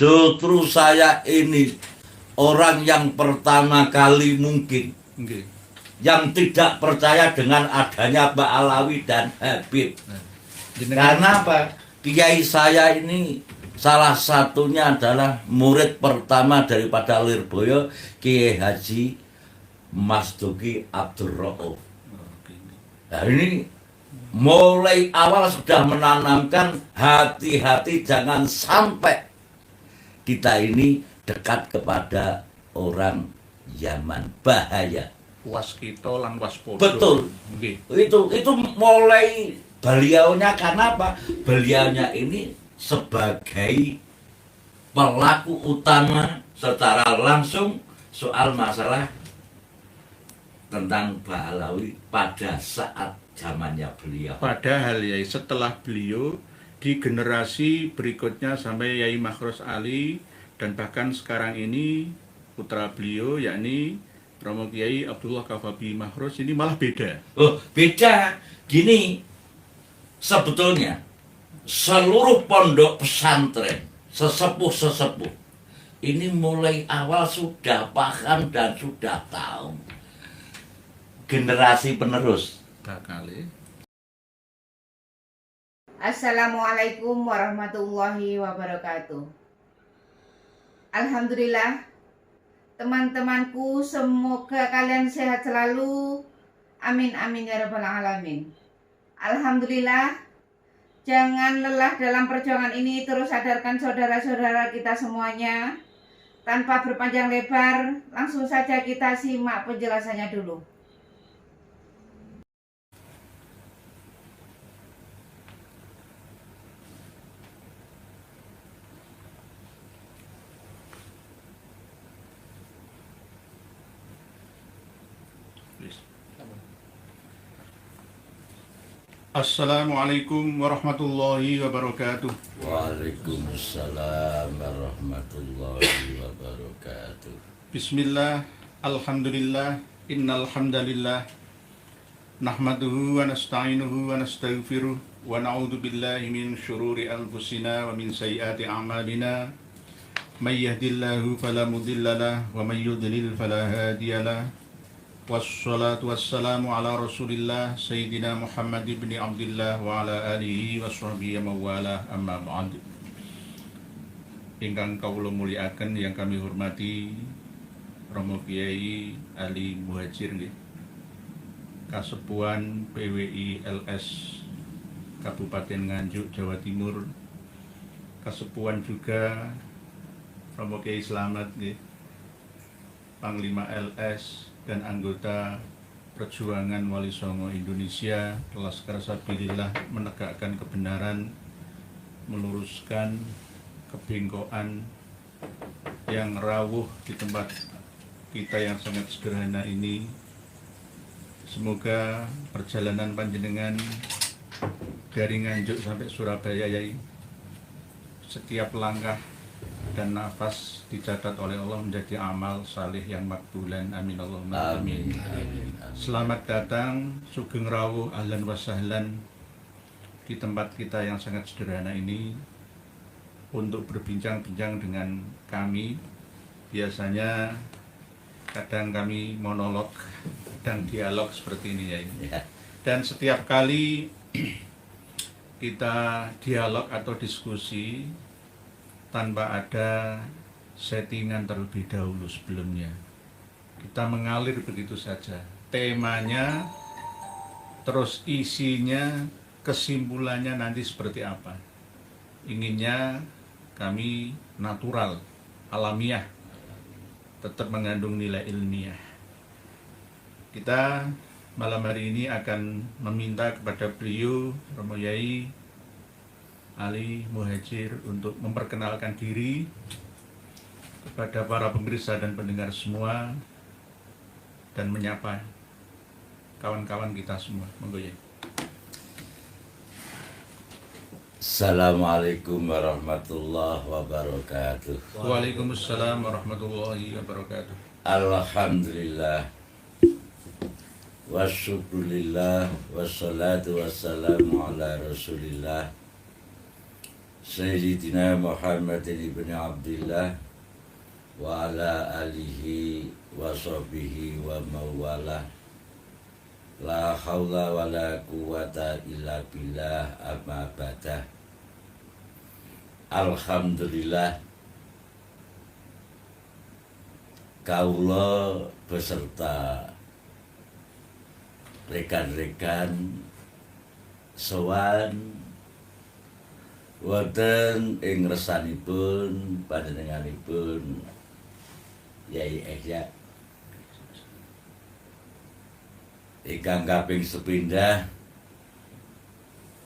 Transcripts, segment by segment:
Justru saya ini orang yang pertama kali mungkin yang tidak percaya dengan adanya Pak Alawi dan Habib. Karena apa? Kiai saya ini salah satunya adalah murid pertama daripada Lirboyo, Kiai Haji Mas Duki Abdul Rauf. Nah ini mulai awal sudah menanamkan hati-hati jangan sampai kita ini dekat kepada orang Yaman, bahaya. Waskito lan waspodo. Betul. Itu mulai beliaunya, karena apa? Beliaunya ini sebagai pelaku utama secara langsung soal masalah tentang Pak Alawi pada saat zamannya beliau. Padahal ya setelah beliau di generasi berikutnya sampai Yai Makhros Ali dan bahkan sekarang ini putra beliau yakni Romo Kiai Abdullah Kafabi Makhros ini malah beda. Oh, beda. Gini, sebetulnya seluruh pondok pesantren, sesepuh-sesepuh ini mulai awal sudah paham dan sudah tahu. Generasi penerus. Bakale. Assalamualaikum warahmatullahi wabarakatuh. Alhamdulillah, teman-temanku, semoga kalian sehat selalu. Amin amin ya rabbal alamin. Alhamdulillah, jangan lelah dalam perjuangan ini. Terus sadarkan saudara-saudara kita semuanya. Tanpa berpanjang lebar, langsung saja kita simak penjelasannya dulu. Assalamualaikum warahmatullahi wabarakatuh. Waalaikumsalam warahmatullahi wabarakatuh. Bismillah, alhamdulillah, innal hamdalillah nahmaduhu wa nasta'inuhu wa nastaghfiruh wa na'udzu billahi min syururi anfusina wa min sayyiati a'malina. May yahdihillahu fala mudilla lahu wa may yudlil fala hadiya lahu. Wassalatu wassalamu ala Rasulillah Sayyidina Muhammad ibn Abdullah wa ala alihi wa sahbihi mawala, amma ba'd. Ingkang kawula muliaken yang kami hormati Romo Kiai Ali Muhajir nggih. Kasepuhan PWI LS Kabupaten Nganjuk Jawa Timur. Kasepuhan juga Romo Kiai Slamet nggih. Panglima LS dan anggota Perjuangan Wali Songo Indonesia, Laskar Sabilillah, menegakkan kebenaran, meluruskan kebengkokan yang rawuh di tempat kita yang sangat sederhana ini. Semoga perjalanan panjenengan dari Nganjuk sampai Surabaya, Yai, setiap langkah dan nafas dicatat oleh Allah menjadi amal salih yang makbulan. Amin Allahumma amin. Selamat datang, sugeng rawuh, ahlan wa sahlan di tempat kita yang sangat sederhana ini untuk berbincang-bincang dengan kami. Biasanya kadang kami monolog dan dialog seperti ini, ya. Dan setiap kali kita dialog atau diskusi tanpa ada settingan terlebih dahulu sebelumnya. Kita mengalir begitu saja. Temanya, terus isinya, kesimpulannya nanti seperti apa. Inginnya kami natural, alamiah, tetap mengandung nilai ilmiah. Kita malam hari ini akan meminta kepada beliau, Romo Yai Ali Muhajir, untuk memperkenalkan diri kepada para pemirsa dan pendengar semua dan menyapa kawan-kawan kita semua. Monggo, Yai. Assalamualaikum warahmatullahi wabarakatuh. Waalaikumsalam warahmatullahi wabarakatuh. Alhamdulillah wasyukurillah wassalatu wassalamu ala rasulillah Sayyidina Muhammad ibn Abdullah wa ala alihi wa sahbihi wa mawalah. La haula wa la quwata illa billah, amma ba'dah. Alhamdulillah, kaula beserta rekan-rekan sowan wonten ing resanipun panjenenganipun Yai Ehya ingkang kaping sepindhah.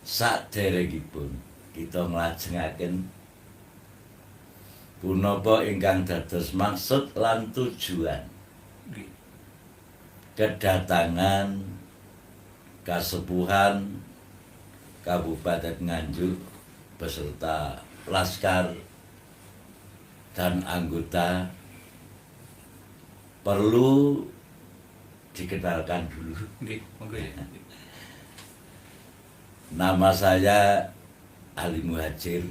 Saderengipun kita nglajengaken punapa ingkang dados maksud lan tujuan kedatangan Kasepuhan Kabupaten Nganjuk beserta laskar dan anggota. Perlu dikenalkan dulu. Nama saya Ali Muhajir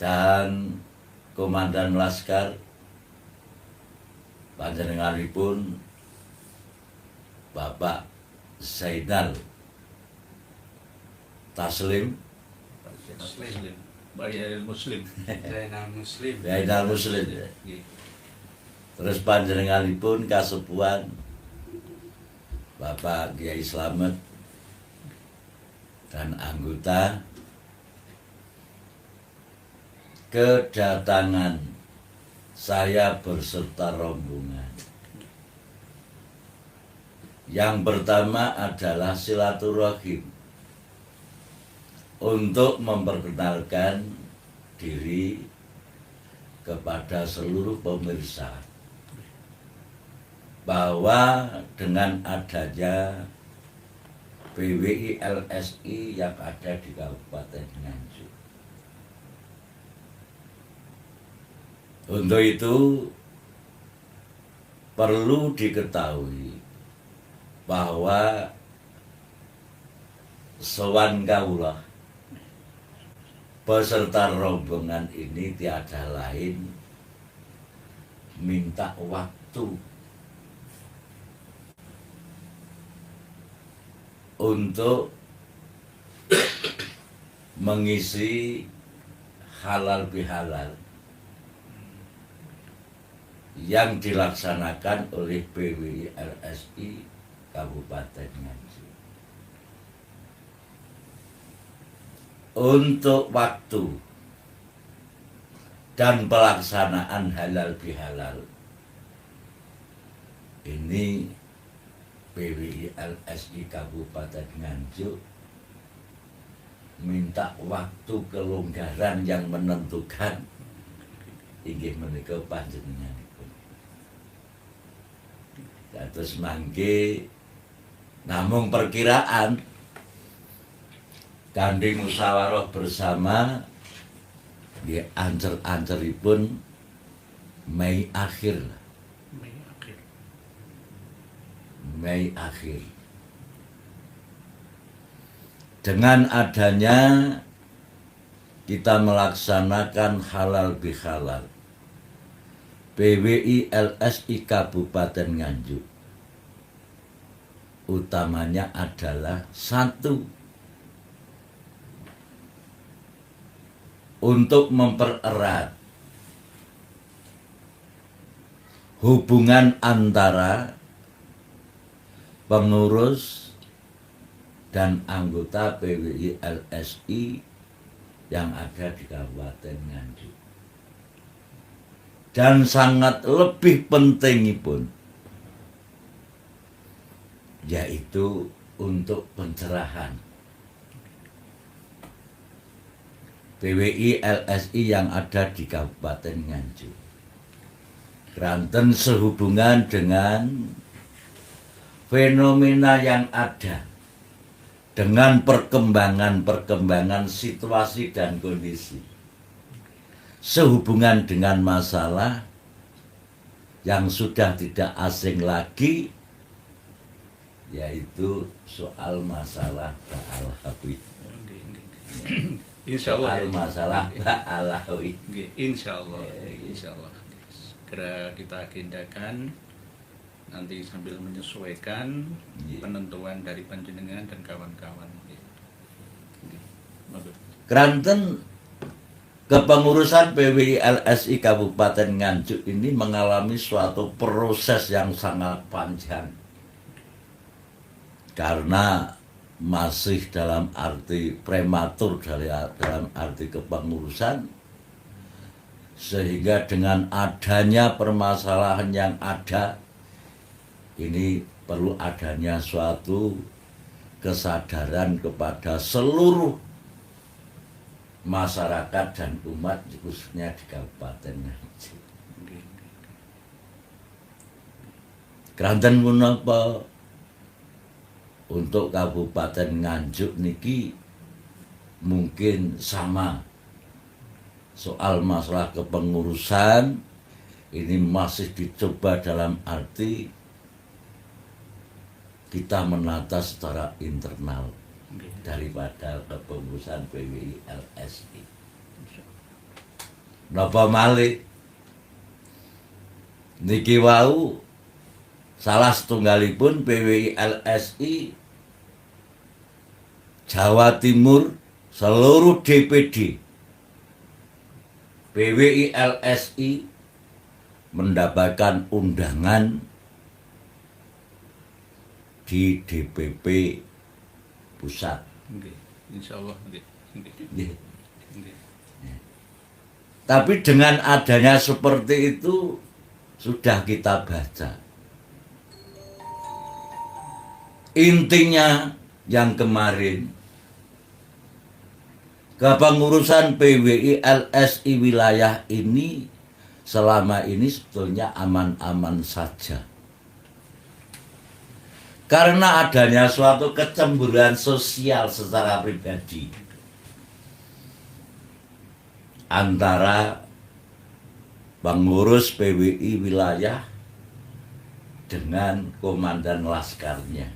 dan Komandan Laskar panjenenganipun Bapak Zainal Taslim Muslim. Zainal Muslim. Terus panjenenganipun Kasepuhan Bapak Kiai Slamet dan anggota. Kedatangan saya berserta rombongan. Yang pertama adalah silaturahim untuk memperkenalkan diri kepada seluruh pemirsa bahwa dengan adanya PWI LSI yang ada di Kabupaten Nganjuk, untuk itu perlu diketahui bahwa sowan kaula peserta rombongan ini tiada lain minta waktu untuk mengisi halal bihalal yang dilaksanakan oleh PWI LSI Kabupaten Nganjuk. Untuk waktu dan pelaksanaan halal bihalal ini PWI LSI Kabupaten Nganjuk minta waktu kelonggaran yang menentukan inggih menika panjenenganipun. Dados mangke namung perkiraan kanthi musyawarah bersama nggih ancer-anceripun Mei akhir. Mei akhir. Dengan adanya kita melaksanakan halal bihalal PWI LSI Kabupaten Nganjuk, utamanya adalah satu, untuk mempererat hubungan antara pengurus dan anggota PWI LSI yang ada di Kabupaten Nganjuk. Dan sangat lebih pentingipun yaitu untuk pencerahan PWI LSI yang ada di Kabupaten Nganjuk. Keranten sehubungan dengan fenomena yang ada, dengan perkembangan situasi dan kondisi, sehubungan dengan masalah yang sudah tidak asing lagi, yaitu soal masalah ta'al habib. Insyaallah soal masalah alawi. nggih, insyaallah. Insyaallah. Segera kita agendakan nanti sambil menyesuaikan Nggih. penentuan dari panjenengan dan kawan-kawan. Nggih. Nggih. Monggo. Keranten kepengurusan PWI LSI Kabupaten Nganjuk ini mengalami suatu proses yang sangat panjang karena masih dalam arti prematur dalam arti kepengurusan, sehingga dengan adanya permasalahan yang ada ini perlu adanya suatu kesadaran kepada seluruh masyarakat dan umat khususnya di Kabupaten Nganjuk. Nggih. Keranten menapa untuk Kabupaten Nganjuk niki mungkin sama soal masalah kepengurusan ini masih dicoba dalam arti kita menata secara internal Nggih. daripada kepengurusan PWI LSI. Napa malih niki wau salah setunggalipun PWI LSI Jawa Timur seluruh DPD PWI LSI mendapatkan undangan di DPP pusat. Nggih. Insyaallah nggih. Nggih. Nggih. Nggih. Tapi dengan adanya seperti itu sudah kita baca. Intinya yang kemarin kepengurusan PWI LSI wilayah ini selama ini sebetulnya aman-aman saja. Karena adanya suatu kecemburuan sosial secara pribadi antara pengurus PWI wilayah dengan komandan laskarnya.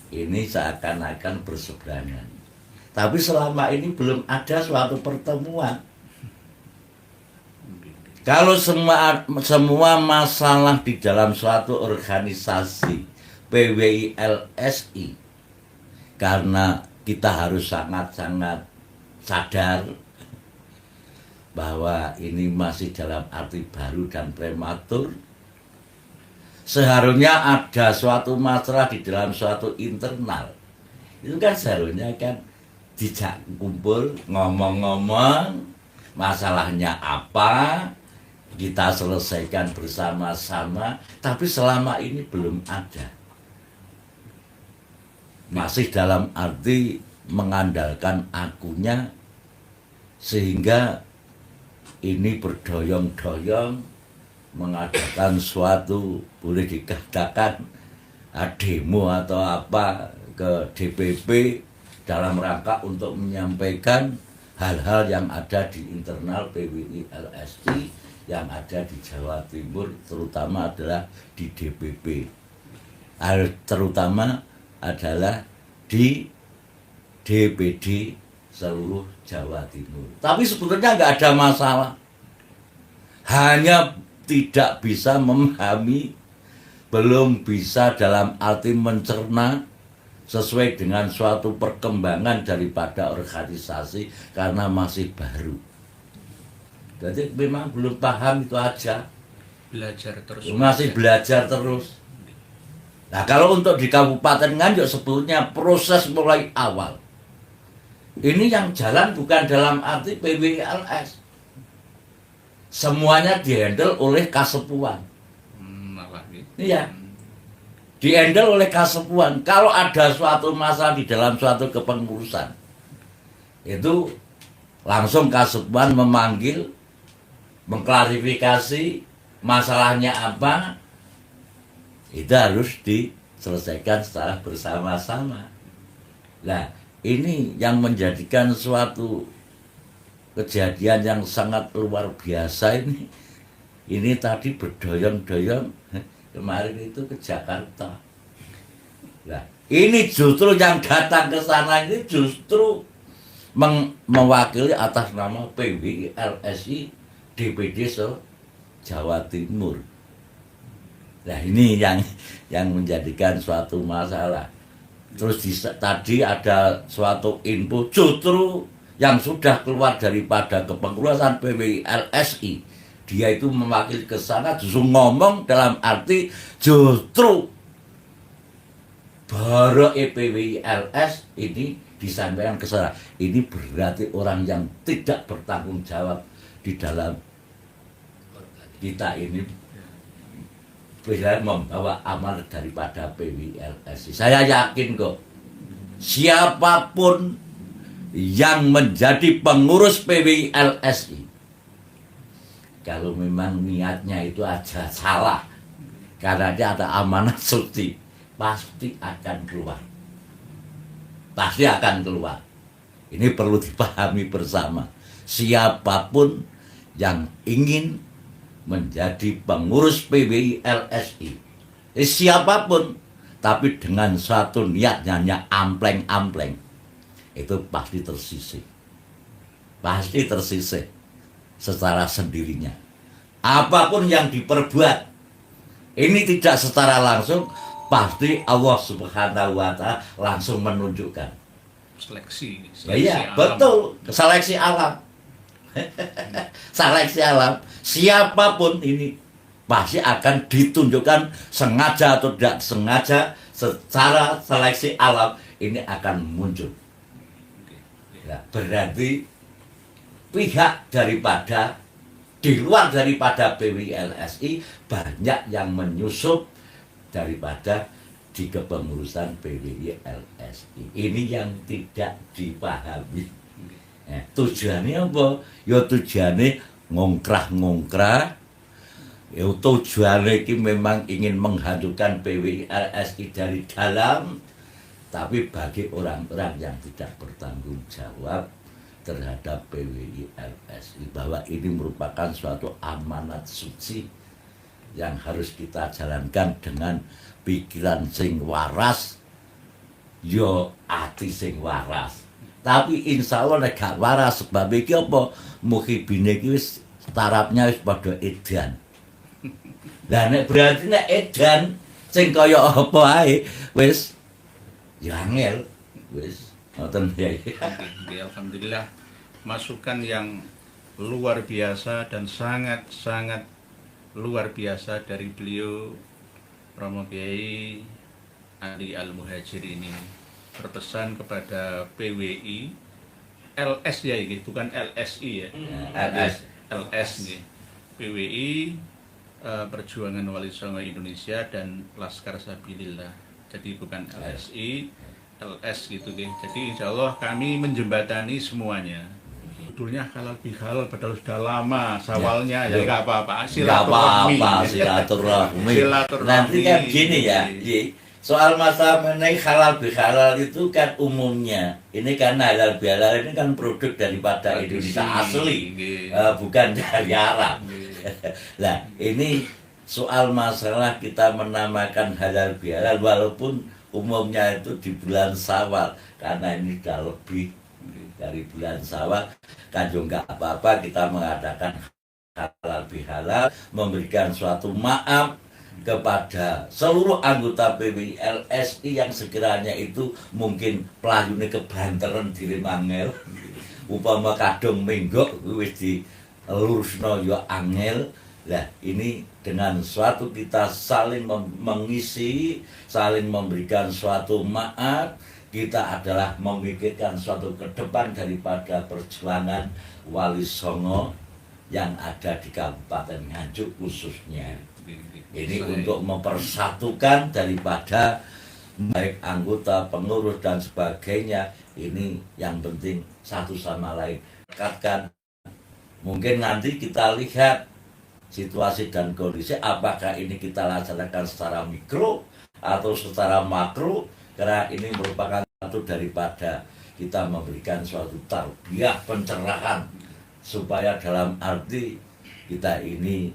Ini seakan-akan berseberangan. Tapi selama ini belum ada suatu pertemuan. Kalau semua masalah di dalam suatu organisasi PWI LSI, karena kita harus sangat-sangat sadar bahwa ini masih dalam arti baru dan prematur, seharusnya ada suatu masalah di dalam suatu internal. Itu kan seharusnya kan dijak kumpul, ngomong-ngomong masalahnya apa, kita selesaikan bersama-sama. Tapi selama ini belum ada. Masih dalam arti mengandalkan akunya, sehingga ini berdoyong-doyong mengadakan suatu, boleh dikatakan demo atau apa ke DPP dalam rangka untuk menyampaikan hal-hal yang ada di internal PWI LSI yang ada di Jawa Timur, terutama adalah di DPP, terutama adalah di DPD seluruh Jawa Timur. Tapi sebetulnya nggak ada masalah, hanya tidak bisa memahami, belum bisa dalam arti mencerna sesuai dengan suatu perkembangan daripada organisasi karena masih baru. Jadi memang belum paham, itu aja. Belajar terus. Masih belajar terus. Nah, kalau untuk di Kabupaten Nganjuk sebetulnya proses mulai awal ini yang jalan bukan dalam arti PWLS. Semuanya dihandle oleh Kasepuan. Malah gitu. Iya. Dihandle oleh Kasepuan. Kalau ada suatu masalah di dalam suatu kepengurusan, itu langsung Kasepuan memanggil, mengklarifikasi masalahnya apa, itu harus diselesaikan secara bersama-sama. Nah, ini yang menjadikan suatu kejadian yang sangat luar biasa ini. Ini tadi berdoyong-doyong kemarin itu ke Jakarta. Nah, ini justru yang datang ke sana ini justru mewakili atas nama PWI LSI DPD Jawa Timur. Nah ini yang menjadikan suatu masalah. Terus tadi ada suatu info justru yang sudah keluar daripada kepengurusan PWI LSI, dia itu mewakili ke sana justru ngomong dalam arti justru baru PWI LS ini disampaikan ke sana. Ini berarti orang yang tidak bertanggung jawab di dalam kita ini bisa membawa amanat daripada PWLSI. Saya yakin kok siapapun yang menjadi pengurus PWLSI, kalau memang niatnya itu aja salah karena dia ada amanat suci, pasti akan keluar. Pasti akan keluar. Ini perlu dipahami bersama. Siapapun yang ingin menjadi pengurus PWI LSI, siapapun, tapi dengan suatu niatnya ampleng-ampleng, itu pasti tersisih. Pasti tersisih secara sendirinya. Apapun yang diperbuat, ini tidak secara langsung, pasti Allah Subhanahu wa Ta'ala langsung menunjukkan. Seleksi Iya, alam. betul, seleksi alam. Seleksi alam, siapapun ini pasti akan ditunjukkan sengaja atau tidak sengaja, secara seleksi alam ini akan muncul. Ya, berarti pihak daripada di luar daripada PWLSI banyak yang menyusup daripada di kepengurusan PWLSI. Ini yang tidak dipahami. Tujuannya apa? Ya tujuannya ngongkrah-ngongkrah. Ya tujuannya ini memang ingin menghancurkan PWLSI dari dalam. Tapi bagi orang-orang yang tidak bertanggung jawab terhadap PWLSI, bahwa ini merupakan suatu amanat suci yang harus kita jalankan dengan pikiran sing waras, yo ati sing waras. Tapi insya Allah nek gak waras, sebab iki apa? Muhibine iki wis tarapnya wis padha edan. Lah nek berarti nek edan sing kaya apa ae wis ya angel wis ngoten ya. Alhamdulillah, masukan yang luar biasa dan sangat-sangat luar biasa dari beliau Romo Kiai Ali Al-Muhajir ini berpesan kepada PWI LS ya ini, bukan LSI ya. LS nih. PWI Perjuangan Wali Songo Indonesia dan Laskar Sabilillah. Jadi bukan LSI, LS gitu nih. Jadi insya Allah kami menjembatani semuanya. Judulnya halal bihalal padahal sudah lama sawalnya ya nggak apa-apa. Silaturahmi. Nanti kan gini ya, soal masalah mengenai halal bihalal itu kan umumnya ini karena halal bihalal ini kan produk daripada Indonesia asli, bukan dari Arab. Nah ini soal masalah kita menamakan halal bihalal walaupun umumnya itu di bulan Syawal, karena ini sudah lebih dari bulan Syawal kan juga nggak apa-apa kita mengadakan halal bihalal, memberikan suatu maaf kepada seluruh anggota PWLSI yang sekiranya itu mungkin pelayune kebanteran diri mangel, upama kadung menggok wis di lurusno yo angel. Lah ini dengan suatu kita saling mengisi, saling memberikan suatu maaf, kita adalah memikirkan suatu ke depan daripada perjuangan Wali Songo yang ada di Kabupaten Nganjuk khususnya. Ini untuk mempersatukan daripada baik anggota, pengurus dan sebagainya. Ini yang penting satu sama lain. Dekatkan. Mungkin nanti kita lihat situasi dan kondisi apakah ini kita laksanakan secara mikro atau secara makro, karena ini merupakan satu daripada kita memberikan suatu tarbiyah pencerahan supaya dalam arti kita ini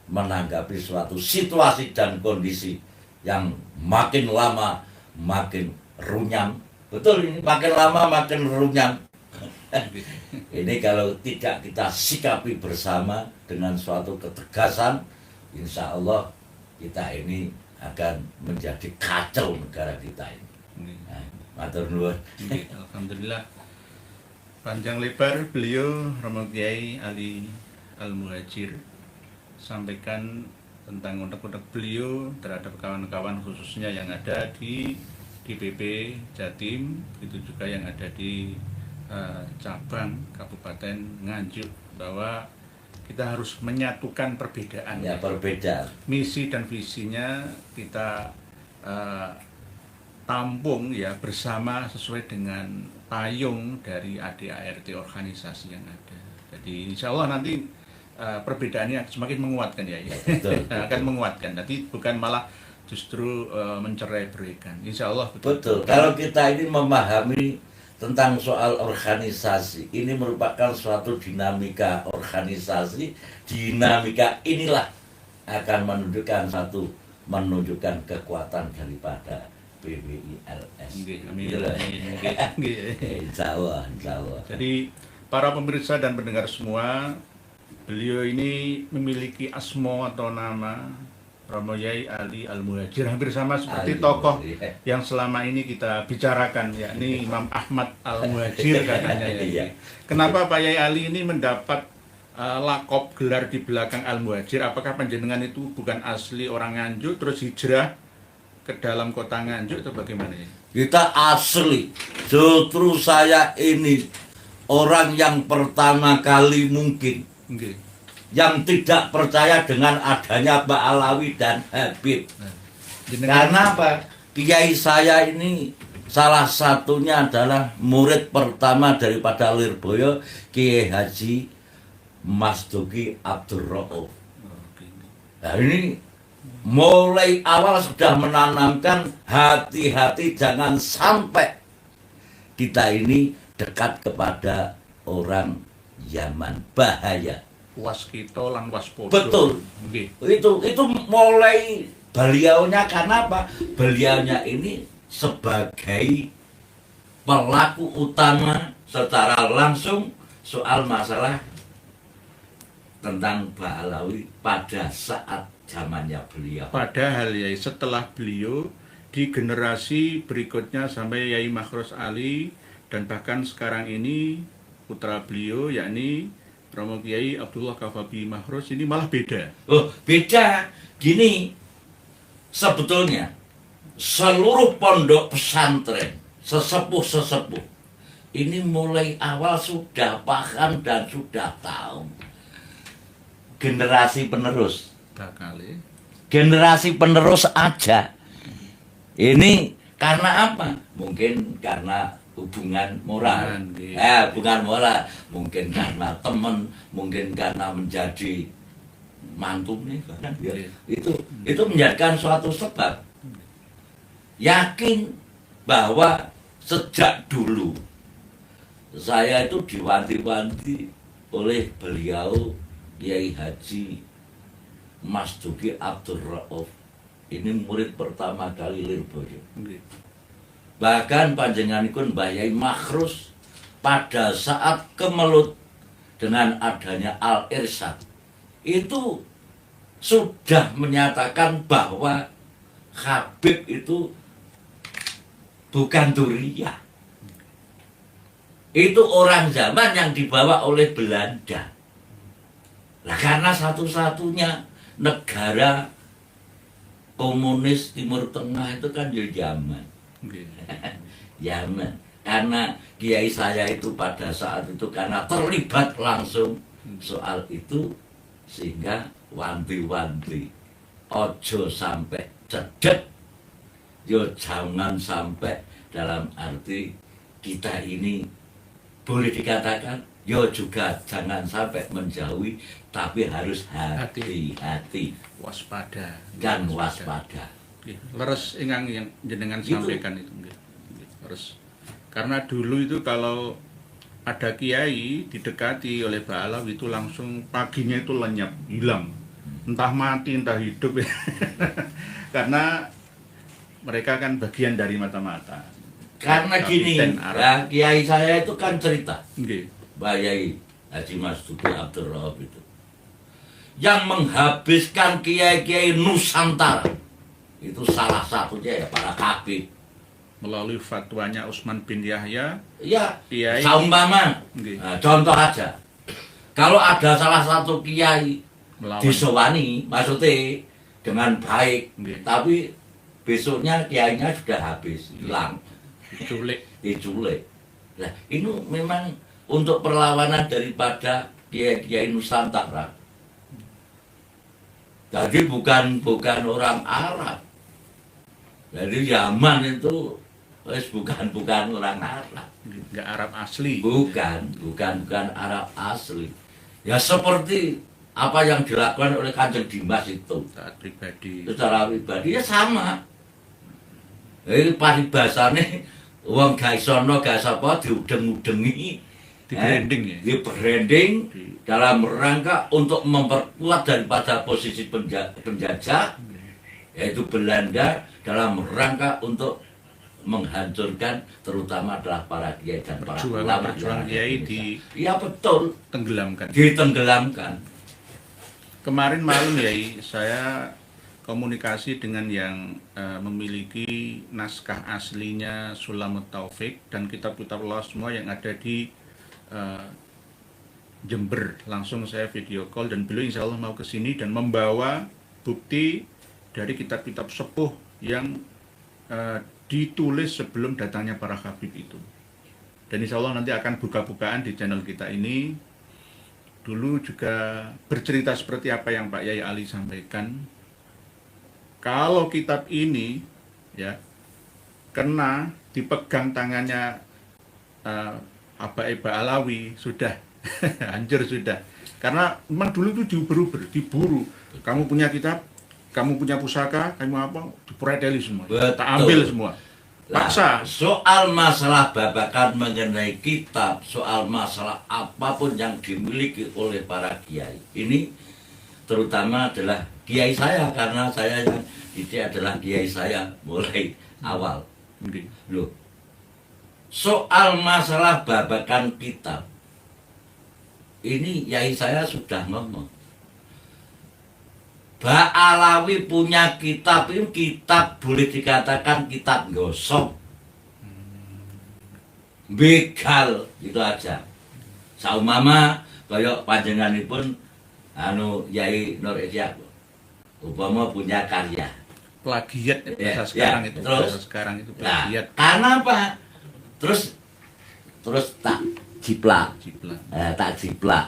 menanggapi suatu situasi dan kondisi yang makin lama makin runyam. Betul, ini makin lama makin runyam. Ini kalau tidak kita sikapi bersama dengan suatu ketegasan, insya Allah kita ini akan menjadi kacau negara kita ini. Nah, matur nuwun. Alhamdulillah. Panjang lebar beliau Romo Kiai Ali Al-Muhajir sampaikan tentang unek-unek beliau terhadap kawan-kawan khususnya yang ada di DPP Jatim, itu juga yang ada di cabang Kabupaten Nganjuk, bahwa kita harus menyatukan perbedaan. Ya, perbedaan. Misi dan visinya kita tampung ya bersama sesuai dengan payung dari ADART organisasi yang ada. Jadi insya Allah nanti perbedaannya semakin menguatkan ya, Betul. akan menguatkan. Nanti bukan malah justru mencerai beraikan. Insya Allah Betul. Kalau kita ini memahami tentang soal organisasi, ini merupakan suatu dinamika organisasi. Dinamika inilah akan menunjukkan kekuatan daripada PWILS. Amin. Insya Allah, insya Allah. Jadi para pemirsa dan pendengar semua, beliau ini memiliki asmo atau nama Romo Kiai Ali Al-Muhajir, hampir sama seperti tokoh yang selama ini kita bicarakan, yakni Imam Ahmad Al-Muhajir katanya. Ya. Kenapa Pak Yai Ali ini mendapat lakop gelar di belakang Al-Muhajir? Apakah panjenengan itu bukan asli orang Nganjuk terus hijrah ke dalam kota Nganjuk atau bagaimana ya? Kita asli. Justru saya ini orang yang pertama kali mungkin yang tidak percaya dengan adanya Pak Alawi dan Habib. Karena apa? Kiai saya ini salah satunya adalah murid pertama daripada Lirboyo, Kiai Haji Mas Duki Abdul Rauf. Nah, ini mulai awal sudah menanamkan hati-hati jangan sampai kita ini dekat kepada orang Yaman, bahaya. Waskito lan waspodo. Betul. Okay. Itu mulai beliaunya, karena apa? Beliaunya ini sebagai pelaku utama secara langsung soal masalah tentang Pak Alawi pada saat zamannya beliau. Padahal ya setelah beliau di generasi berikutnya sampai Yai Makhros Ali dan bahkan sekarang ini putra beliau yakni Romo Kiai Abdullah Kafabi Makhros ini malah beda. Oh, beda. Gini, sebetulnya seluruh pondok pesantren, sesepuh-sesepuh ini mulai awal sudah paham dan sudah tahu. Generasi penerus. Bakale. Generasi penerus aja. Ini karena apa? Mungkin karena hubungan moral. Bukan moral. Mungkin karena teman, mungkin karena menjadi mantu nih. Itu menjadikan suatu sebab. Yakin bahwa sejak dulu saya itu diwanti-wanti oleh beliau Kiai Haji Mas Duki Abdul Rauf. Ini murid pertama kali Lirboyo. Bahkan panjenenganipun Mbah Yai Makhros pada saat kemelut dengan adanya Al-Irsyad itu sudah menyatakan bahwa Habib itu bukan Duriyah. Itu orang zaman yang dibawa oleh Belanda. Nah, karena satu-satunya negara komunis Timur Tengah itu kan di Yaman. Yaman. Karena kiai saya itu pada saat itu karena terlibat langsung soal itu, sehingga wanti-wanti ojo sampai cedek, yo jangan sampai, dalam arti kita ini boleh dikatakan yo juga jangan sampai menjauhi, tapi harus hati-hati, waspada dan waspada. Leres ingkang yang jenengan sampaikan itu. Leres. Karena dulu itu kalau ada kiai didekati oleh Mbah Alawi itu langsung paginya itu lenyap, hilang. Entah mati, entah hidup. Karena mereka kan bagian dari mata-mata. Karena gini, Kapiten Arab. ya, kiai saya itu kan cerita, Nggih. Mbak Yai Haji Mas Duki Abdul Rahab itu, yang menghabiskan kiai-kiai Nusantara itu salah satunya ya para kabid. Melalui fatwanya Utsman bin Yahya, Ya, Kiai. saumpama, Nggih. nah, contoh aja, kalau ada salah satu kiai melawan disewani, maksudnya dengan baik, Nggih. tapi besoknya kiainya sudah habis, hilang, diculik. diculik. Nah, ini memang untuk perlawanan daripada kiai-kiai Nusantara. Jadi bukan orang Arab. Jadi Yaman itu bukan orang Arab. Nggak Arab asli. Bukan Arab asli. Ya seperti apa yang dilakukan oleh Kanjeng Dimas itu. Taat pribadi. Secara pribadi ya sama. Paribasane wong gak isono gak sapa diudeng-udengi, Di branding ya. di branding dalam rangka untuk memperkuat daripada posisi penjajah, yaitu Belanda, dalam rangka untuk menghancurkan terutama adalah para kiai dan para ulama. Perjuangan kiai Iya betul, ditenggelamkan. ditenggelamkan. Kemarin malam ya, saya komunikasi dengan yang memiliki naskah aslinya Sulamut Taufik dan kitab-kitab Allah semua yang ada di Jember. Langsung saya video call dan beliau insya Allah mau ke sini dan membawa bukti dari kitab-kitab sepuh yang ditulis sebelum datangnya para Habib itu. Dan insya Allah nanti akan buka-bukaan di channel kita ini. Dulu juga bercerita seperti apa yang Pak Yai Ali sampaikan. Kalau kitab ini ya kena dipegang tangannya Aba Eba Alawi, sudah hancur sudah. Karena memang dulu itu diburu. Kamu punya kitab, kamu punya pusaka, kamu apa, dipreteli semua. Betul. Tak ambil semua. Paksa. Nah, soal masalah babakan mengenai kitab, soal masalah apapun yang dimiliki oleh para kiai, ini terutama adalah kiai saya, karena saya yang ini adalah kiai saya mulai awal. Oke. Loh, soal masalah babakan kitab, ini yai saya sudah ngomong. Mbak Alawi punya kitab, ini kitab boleh dikatakan kitab gosok, begal, itu aja. Saumama kaya panjenenganipun Yai Nur Isyaq upama punya karya Plagiat ya, Ya, bahasa sekarang ya, itu. terus. Bahasa sekarang itu Nah, plagiat. karena apa? Terus tak jiplak, Jiplak. tak jiplak,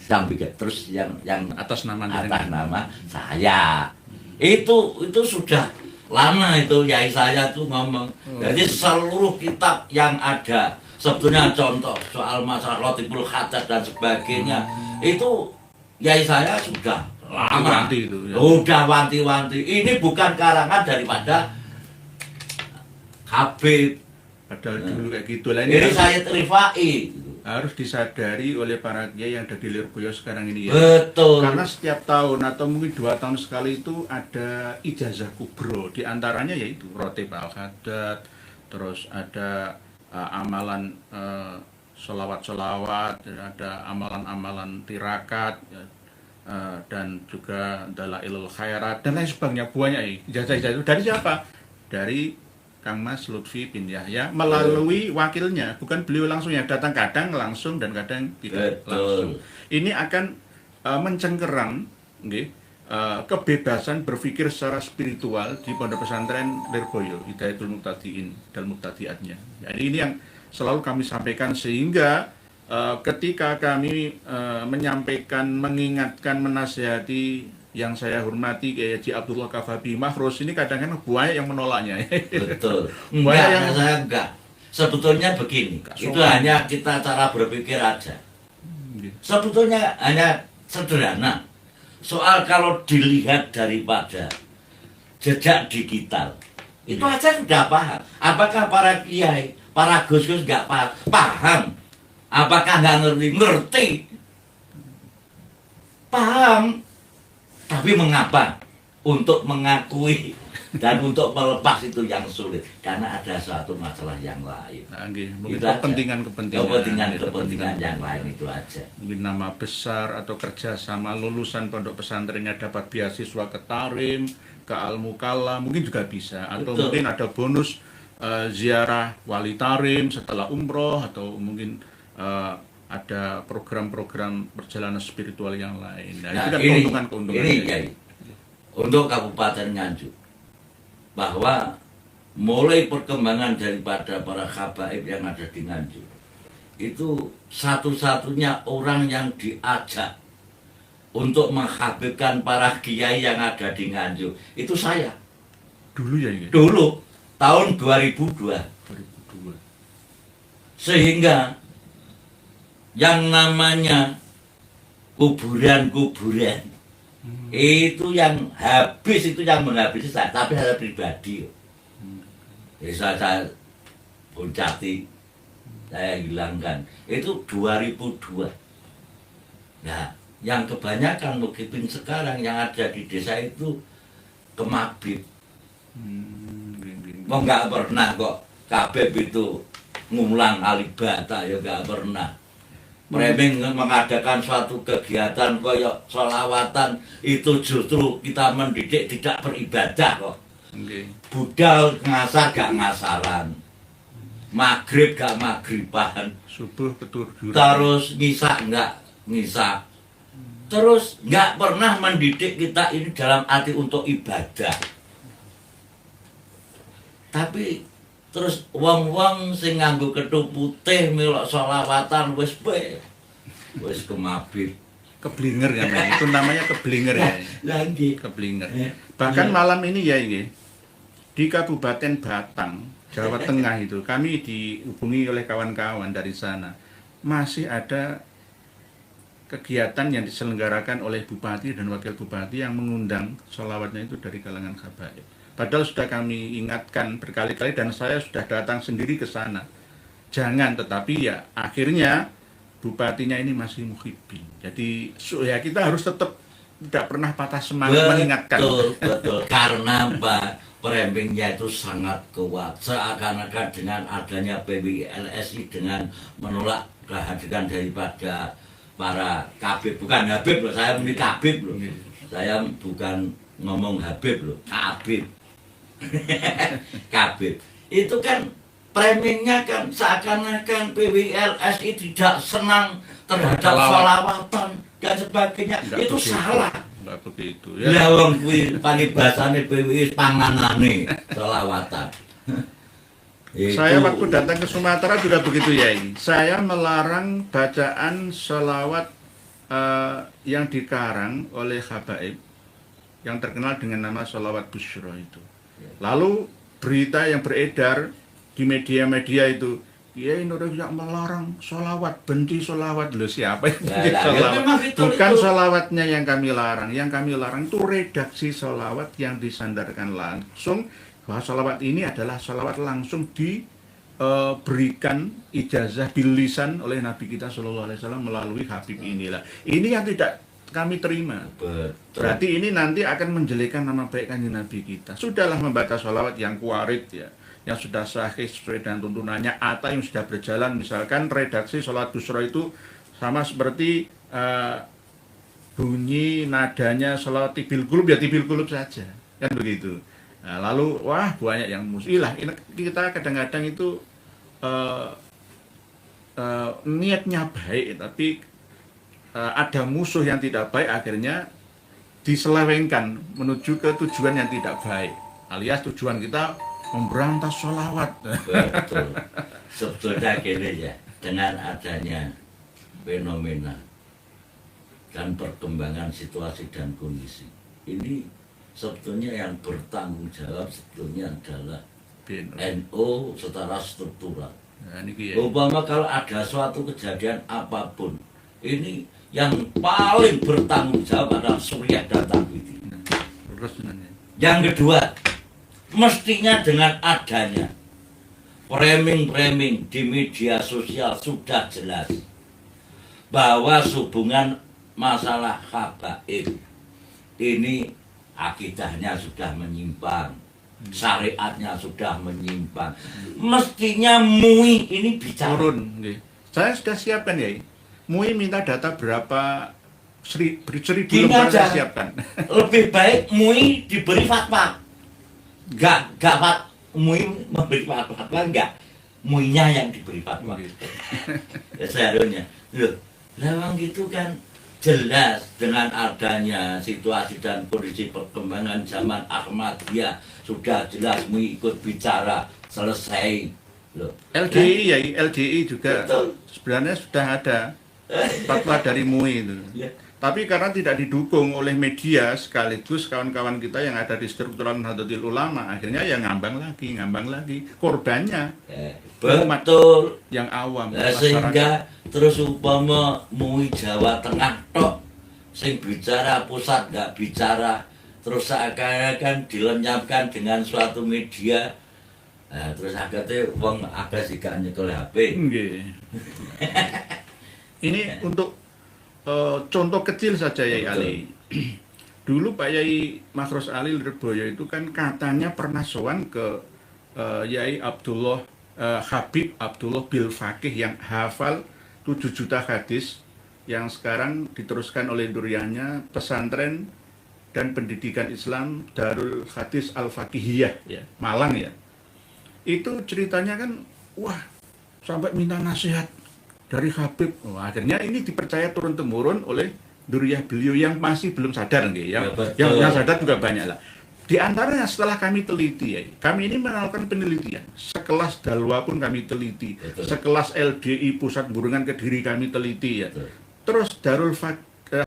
sampai terus yang Atas nama atas nama saya. Itu sudah lama itu yai saya tuh ngomong. Jadi seluruh kitab yang ada, sebetulnya contoh soal masalah Latiful Khadat dan sebagainya, itu yai saya sudah lama. Wanti-wanti itu, ya. Udah wanti-wanti. Ini bukan karangan daripada Habib. Padahal dulu kayak gitu lah. Ini saya Rifai. Harus disadari oleh para kiai yang ada di Lirboyo sekarang ini ya. Betul. Karena setiap tahun atau mungkin 2 tahun sekali itu ada ijazah kubro. Di antaranya yaitu Rotib Al-Khadat, terus ada amalan sholawat-sholawat, ada amalan-amalan tirakat, dan juga Dalailul Khairat, dan lain sebagainya. Banyak ijazah-ijazah itu. Dari siapa? Dari Kang Mas Lutfi bin Yahya melalui wakilnya, bukan beliau langsung yang datang, kadang langsung dan kadang tidak Betul. langsung. Ini akan mencengkerang kebebasan berpikir secara spiritual di Pondok Pesantren Lirboyo, Hidayatul Muqtadiin dan Muqtadiatnya. Jadi ini yang selalu kami sampaikan, sehingga ketika kami menyampaikan, mengingatkan, menasihati yang saya hormati kayak Haji Abdullah Kafabi Mahfuz, ini kadang-kadang banyak yang menolaknya. Betul. Banyak yang Saya enggak. Sebetulnya begini, itu hanya kita cara berpikir aja. Sebetulnya hanya sederhana. Soal kalau dilihat daripada jejak digital, itu aja sudah paham. Apakah para kiai, para gus-gus nggak paham? Apakah nggak ngerti? Ngerti. Paham. Tapi mengapa untuk mengakui Dan untuk melepas itu yang sulit karena ada suatu masalah yang lain. Nah, nggih, mungkin Itu aja. kepentingan yang lain itu aja. mungkin nama besar atau kerjasama lulusan pondok pesantrennya dapat beasiswa ke Tarim, ke Al-Mukalla, mungkin juga bisa. Atau Betul. mungkin ada bonus ziarah wali Tarim setelah umroh, atau mungkin ada program-program perjalanan spiritual yang lain. Nah, itu kan keuntungan-keuntungan. Ini Kiai, untuk Kabupaten Nganjuk, bahwa mulai perkembangan daripada para habaib yang ada di Nganjuk, itu satu-satunya orang yang diajak untuk menghabibkan para kiai yang ada di Nganjuk itu saya. Dulu ya ini. Dulu tahun 2002. 2002. Sehingga yang namanya kuburan-kuburan itu yang habis, itu yang menghabisi saya, tapi saya pribadi. Saya boncati, saya hilangkan. Itu 2002. Nah, yang kebanyakan mungkin sekarang yang ada di desa itu kemabit. Mau nggak pernah kok Kabeb itu ngulang alibata, ya nggak pernah. Framing mengadakan suatu kegiatan koyok sholawatan itu justru kita mendidik tidak beribadah kok. Okay. Budal ngasar gak ngasaran, maghrib gak maghriban, Subuh keturjuran. terus ngisak nggak ngisak, terus nggak pernah mendidik kita ini dalam arti untuk ibadah. Tapi terus wong-wong sing nganggo kethu putih melok sholawatan wis kemabit. Keblinger kan, itu namanya keblinger ya. Lagi Keblinger. Ya. Bahkan malam ini ya ini di Kabupaten Batang, Jawa Tengah itu kami dihubungi oleh kawan-kawan dari sana. Masih ada kegiatan yang diselenggarakan oleh bupati dan wakil bupati yang mengundang sholawatnya itu dari kalangan habaib. Padahal sudah kami ingatkan berkali-kali dan saya sudah datang sendiri ke sana. Jangan, tetapi ya akhirnya bupatinya ini masih muhibin. Jadi ya kita harus tetap tidak pernah patah semangat mengingatkan. Betul. Karena Pak framingnya itu sangat kuat. Seakan-akan dengan adanya PWLSI dengan menolak kehadiran daripada para Kabib, bukan Habib loh, saya ini Kabib loh. Saya bukan ngomong Habib loh, Kabib. Kabib. Itu kan framingnya kan seakan-akan PWLSI tidak senang terhadap sholawatan dan sebagainya. Enggak itu begitu. salah. Enggak begitu Ya wong kuwi panibasane PWI panganane sholawatan. Saya waktu datang ke Sumatera juga begitu ya ini. Saya melarang bacaan sholawat yang dikarang oleh habaib yang terkenal dengan nama sholawat Busyra itu. Lalu berita yang beredar di media-media itu, Kiai Nurul yang melarang sholawat, benci sholawat. Loh, siapa yang benci sholawat? Bukan sholawatnya yang kami larang. Yang kami larang itu redaksi sholawat yang disandarkan langsung, bahwa sholawat ini adalah sholawat langsung diberikan ijazah bilisan oleh Nabi kita Shallallahu Alaihi Wasallam melalui Habib inilah. Ini yang tidak kami terima. Betul. Berarti ini nanti akan menjelekkan nama baik kanjeng Nabi kita. Sudahlah membaca sholawat yang kuarit ya, yang sudah sahih sesuai dengan tuntunannya, atau yang sudah berjalan. Misalkan redaksi sholawat Busyra itu sama seperti bunyi nadanya sholawat tibil kulub, ya tibil kulub saja, kan begitu. Nah, lalu wah banyak yang musilah. Kita kadang-kadang itu niatnya baik, tapi ada musuh yang tidak baik, akhirnya diselewengkan menuju ke tujuan yang tidak baik, alias tujuan kita memberantas sholawat. Betul. Sebetulnya gini ya, dengan adanya fenomena dan perkembangan situasi dan kondisi ini, sebetulnya yang bertanggung jawab sebetulnya adalah NU secara struktural. Nah, ini ya. Umpama kalau ada suatu kejadian apapun, ini yang paling bertanggung jawab adalah Suriah dan Tablighi. Yang kedua, mestinya dengan adanya framing-framing di media sosial sudah jelas bahwa hubungan masalah habaib ini akidahnya sudah menyimpang, syariatnya sudah menyimpang. Mestinya MUI ini bicara. Turun. Nggih. Saya sudah siapkan ya. MUI minta data berapa seribu Gini lembar aja. saya siapkan. Lebih baik MUI diberi fatwa. Enggak MUI memberi fatwa, enggak. MUI-nya yang diberi fatwa. Ya, seharusnya. Loh, lawang gitu kan jelas dengan adanya situasi dan kondisi perkembangan zaman Ahmadiyah sudah jelas MUI ikut bicara, selesai. Loh. LDI ya, LDI juga Betul. sebenarnya sudah ada fatwa dari MUI itu. Ya. Tapi karena tidak didukung oleh media sekaligus kawan-kawan kita yang ada di struktural Nahdlatul Ulama, akhirnya ya ngambang lagi. Korbannya Betul. yang awam, Nah, masyarakat. sehingga terus upama MUI Jawa Tengah tok sing bicara, pusat nggak bicara, terus seakan-akan dilenyapkan dengan suatu media. Nah, terus akhirnya wong agak sih gak nyekel HP. Nggih. Ini untuk contoh kecil saja Yai Betul. Ali. Dulu Pak Yai Makhrus Ali Lirboyo itu kan katanya pernah sowan ke Yai Abdullah Habib Abdullah Bil Fakih yang hafal 7 juta hadis yang sekarang diteruskan oleh duriannya pesantren dan pendidikan Islam Darul Hadis Al-Fakihiyah ya, Malang ya. Itu ceritanya kan wah sampai minta nasihat dari Habib. Akhirnya ini dipercaya turun-temurun oleh duriyah beliau yang masih belum sadar nggih, Ya, betul. yang sadar juga banyak lah. Di antaranya setelah kami teliti ya, kami ini melakukan penelitian. Sekelas Dalwa pun kami teliti, Betul. sekelas LDI Pusat Burungan Kediri kami teliti ya. Betul. Terus Darul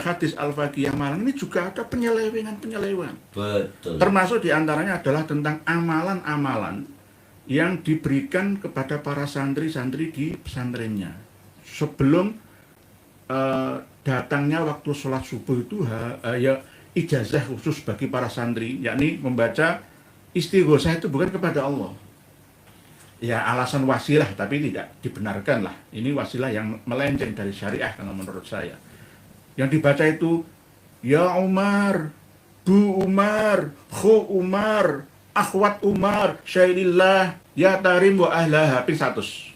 Hadis Al-Fakihiyah Malang ini juga ada penyelewengan. Betul. Termasuk di antaranya adalah tentang amalan-amalan yang diberikan kepada para santri-santri di pesantrennya. Sebelum datangnya waktu sholat subuh itu ya ijazah khusus bagi para santri, yakni membaca istighosah itu bukan kepada Allah. Ya alasan wasilah, tapi tidak dibenarkan lah. Ini wasilah yang melenceng dari syariah kalau menurut saya. Yang dibaca itu, Ya Umar, Bu Umar, Khu Umar, Akhwat Umar, Syailillah, Ya Tarim wa Ahlaha, pin 100.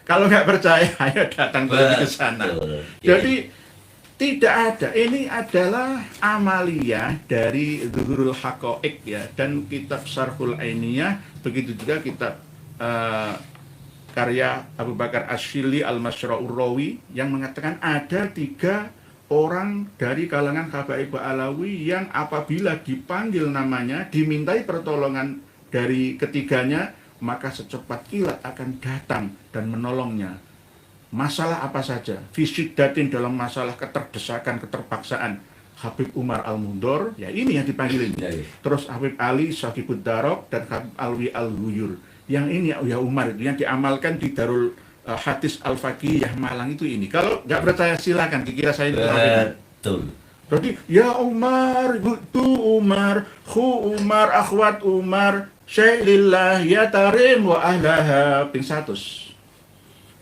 Kalau nggak percaya, ayo datang ke sana. Betul. Jadi tidak ada. Ini adalah amaliyah dari Zuhurul Haqa'iq ya, dan kitab Syarhul Ainiyah, begitu juga kitab karya Abu Bakar Asyili Al-Masyra'ur Rawi yang mengatakan ada 3 orang dari kalangan Habaib Alawi yang apabila dipanggil namanya, dimintai pertolongan dari ketiganya, maka secepat kilat akan datang dan menolongnya. Masalah apa saja, fisiddatin dalam masalah keterdesakan, keterpaksaan, Habib Umar Al-Mundor, ya ini yang dipanggilin. Ya, ya. Terus Habib Ali Syahibud Darok dan Habib Alwi Al-Huyur. Yang ini ya Umar itu yang diamalkan di Darul Hadis Al-Fakihiyah Malang itu ini. Kalau nggak percaya silakan, dikira saya itu Habib. Betul. Berarti ya Umar, Tu Umar, Khu Umar, Akhwat Umar, Syailillah, Ya Tarim wa Ahlaha, pin 100.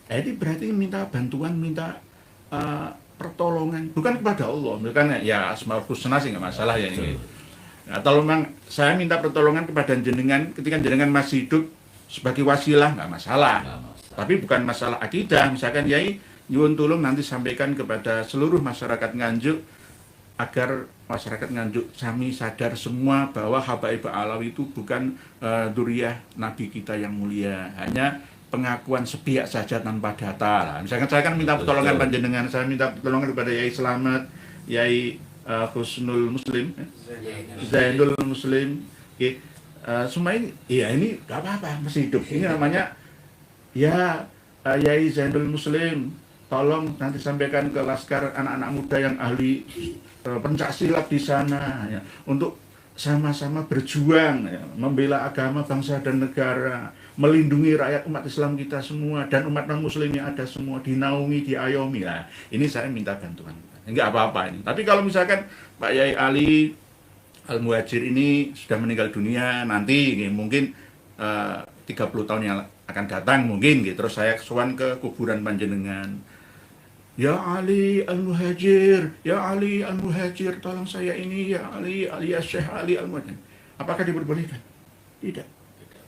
Ini berarti minta bantuan, minta pertolongan, bukan kepada Allah. Bukan ya Asmaul Husna sih nggak masalah ya ini. Nah, kalau memang saya minta pertolongan kepada jenengan ketika jenengan masih hidup sebagai wasilah nggak masalah. Nggak masalah. Tapi bukan masalah akidah. Misalkan Yai nyuwun tulung nanti sampaikan kepada seluruh masyarakat Nganjuk agar masyarakat Nganjuk sami sadar semua bahwa Habaib Alawi itu bukan duriyah Nabi kita yang mulia, hanya pengakuan sepihak saja tanpa data lah. Misalkan saya kan minta pertolongan Betul. panjenengan, saya minta pertolongan kepada Yai Slamet, Yai Husnul Muslim, Zainul Muslim, semua ini, ya ini gak apa-apa, masih hidup. Ini namanya ya Yai Zainul Muslim, tolong nanti sampaikan ke laskar anak-anak muda yang ahli pencak silat di sana ya, untuk sama-sama berjuang ya, membela agama bangsa dan negara, melindungi rakyat umat Islam kita semua dan umat non muslim yang ada semua, dinaungi, diayomi lah. Ini saya minta bantuan. Enggak apa-apa ini. Tapi kalau misalkan Pak Yai Ali Al-Muhajir ini sudah meninggal dunia nanti mungkin 30 tahun yang akan datang mungkin gitu. Terus saya sowan ke kuburan panjenengan. Ya Ali Al-Muhajir, Ya Ali Al-Muhajir, tolong saya ini, Ya Ali alias Syekh Ali Al-Muhajir. Apakah diperbolehkan? Tidak.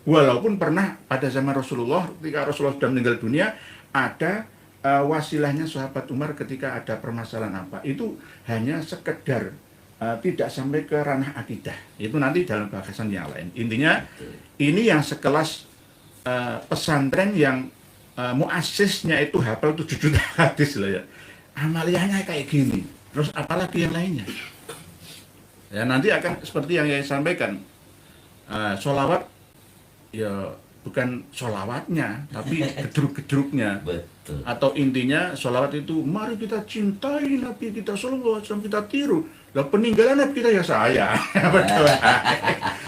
Walaupun pernah pada zaman Rasulullah, ketika Rasulullah sudah meninggal dunia, ada wasilahnya sahabat Umar ketika ada permasalahan apa. Itu hanya sekedar tidak sampai ke ranah akidah. Itu nanti dalam bahasan yang lain. Intinya ini yang sekelas pesantren yang muasisnya itu hafal 7 juta hadis lah ya. Amaliyahnya kayak gini. Terus apalagi yang lainnya? Ya nanti akan seperti yang saya sampaikan. Sholawat ya bukan sholawatnya, tapi gedruk-gedruknya. Betul. Atau intinya sholawat itu mari kita cintai Nabi kita sallallahu alaihi wasallam, kita tiru. Lah peninggalan Nabi kita ya saya. Betul.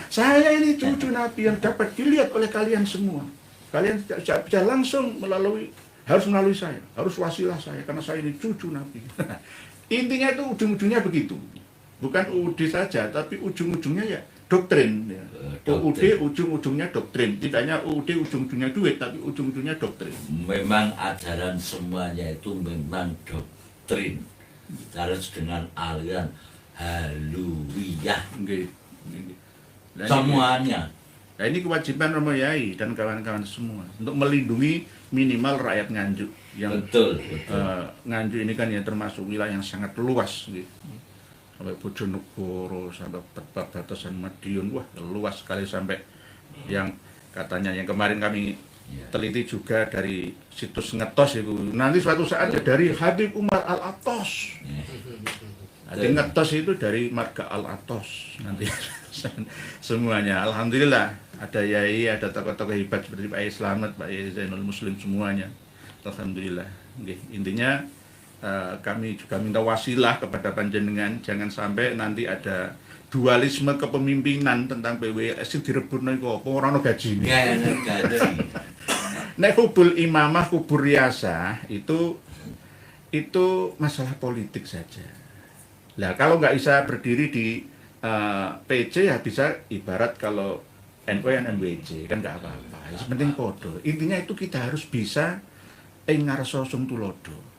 Saya ini cucu Nabi yang dapat dilihat oleh kalian semua. Kalian tidak bisa langsung harus melalui saya, harus wasilah saya karena saya ini cucu Nabi. Intinya itu ujung-ujungnya begitu. Bukan UUD saja, tapi ujung-ujungnya ya doktrin. Ya. UUD ujung-ujungnya doktrin. Tidak hanya UUD ujung-ujungnya duit, tapi ujung-ujungnya doktrin. Memang ajaran semuanya itu memang doktrin. Harus dengan aliran haluyah. Semuanya. Nah ini kewajiban Romo Yai dan kawan-kawan semua untuk melindungi minimal rakyat Nganjuk yang Betul. Nganjuk ini kan ya termasuk wilayah yang sangat luas gitu. Sampai Bojonegoro, sampai perbatasan Madiun, wah luas sekali sampai yang katanya yang kemarin kami teliti juga dari situs Ngetos itu. Nanti suatu saat ya dari Habib Umar Al-Atos. Jadi Ngetos itu dari marga Al-Atos nanti semuanya. Alhamdulillah ada yai, ada tokoh-tokoh hebat seperti Pak Yai Slamet, Pak Yai Zainul Muslim semuanya. Alhamdulillah. Intinya kami juga minta wasilah kepada panjenengan, jangan sampai nanti ada dualisme kepemimpinan tentang PWLS sing direbutno iku apa ora ono gajine. Nek hubul imamah kubur riasah itu masalah politik saja. Lah kalau nggak bisa berdiri di PC ya bisa ibarat kalau NU yang NWJ kan nggak apa-apa. Yang penting podo. Intinya itu kita harus bisa ngarso sung tulodo.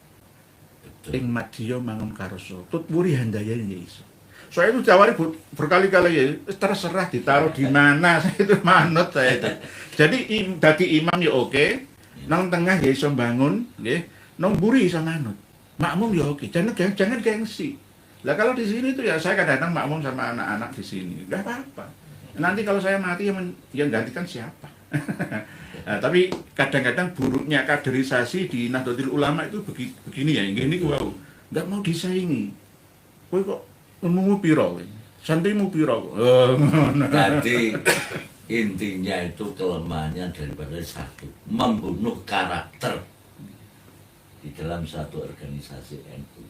Ing madya mangun karso. Tutwuri handayane ya iso. Saya itu jawari berkali-kali ya, terserah ditaruh di mana, saya itu manut saya itu. Jadi dadi imam ya oke, nang tengah ya iso bangun, nggih. Nang mburi iso manut. Makmum ya oke, jangan gengsi. Lah kalau di sini tuh ya saya kadang-kadang makmum sama anak-anak di sini, nggak apa-apa. Nanti kalau saya mati yang gantikan siapa? Nah, tapi kadang-kadang buruknya kaderisasi di Nahdlatul Ulama itu begini ya, ini wow, nggak mau disaingi. Kowe kok ngomongmu piro? Santrimu piro? Jadi intinya itu kelemahannya daripada satu, membunuh karakter di dalam satu organisasi NU.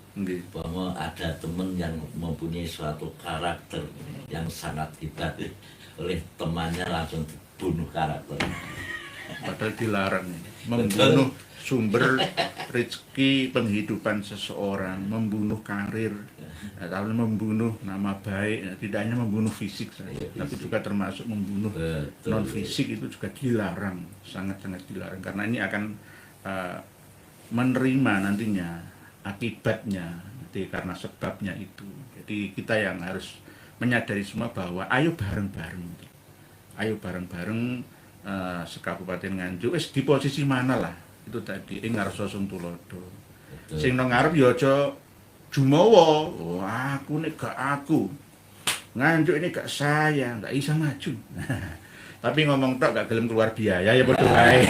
Bahwa ada teman yang mempunyai suatu karakter yang sangat hebat, oleh temannya langsung bunuh karakter. Padahal dilarang membunuh sumber rezeki penghidupan seseorang, membunuh karir, atau membunuh nama baik. Tidak hanya membunuh fisik saja, tapi juga termasuk membunuh non fisik itu juga dilarang, sangat-sangat dilarang karena ini akan menerima nantinya akibatnya nanti karena sebabnya itu. Jadi kita yang harus menyadari semua bahwa ayo bareng-bareng sekabupaten Nganjuk wis di posisi mana lah itu tadi ing ngarsa sung tulodo. Sing nang ngarep ya aja jumawa, oh, aku nek gak aku Nganjuk ini gak saya, gak bisa maju. Tapi ngomong tok gak gelem keluar biaya ya padha wae.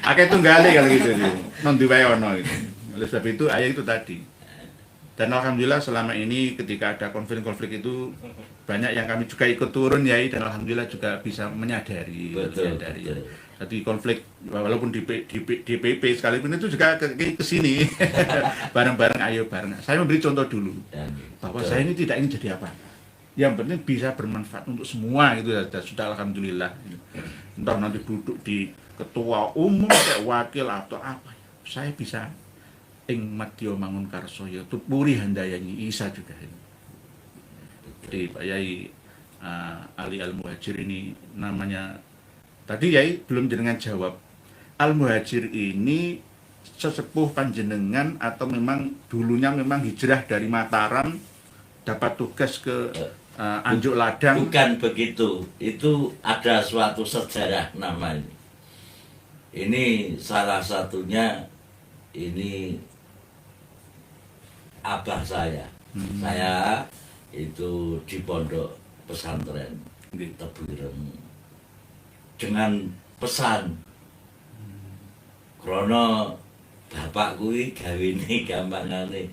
Akeh tunggale kalau gitu nih. Non diwae ono gitu. Oleh sebab itu ayat itu tadi. Dan alhamdulillah selama ini ketika ada konflik-konflik itu banyak yang kami juga ikut turun yai dan alhamdulillah juga bisa menyadari. Jadi konflik walaupun di PP sekalipun itu juga ke sini bareng-bareng ayo bareng. Saya memberi contoh dulu bahwa saya ini tidak ingin jadi apa. Yang penting bisa bermanfaat untuk semua itu sudah alhamdulillah. Entah nanti duduk di ketua umum kayak wakil atau apa, saya bisa ing madya mangun karso ya tutpuri handayangi isa juga ini. Jadi Pak Yai Ali Al-Muhajir ini namanya tadi Yai belum jenengan jawab. Al-Muhajir ini sesepuh panjenengan atau memang dulunya memang hijrah dari Mataram dapat tugas ke Anjuk Ladang. Bukan begitu. Itu ada suatu sejarah namanya. Ini salah satunya, ini abah saya. Saya itu di pondok pesantren di Tebuireng dengan pesan krono bapak kuwi gawene gampangane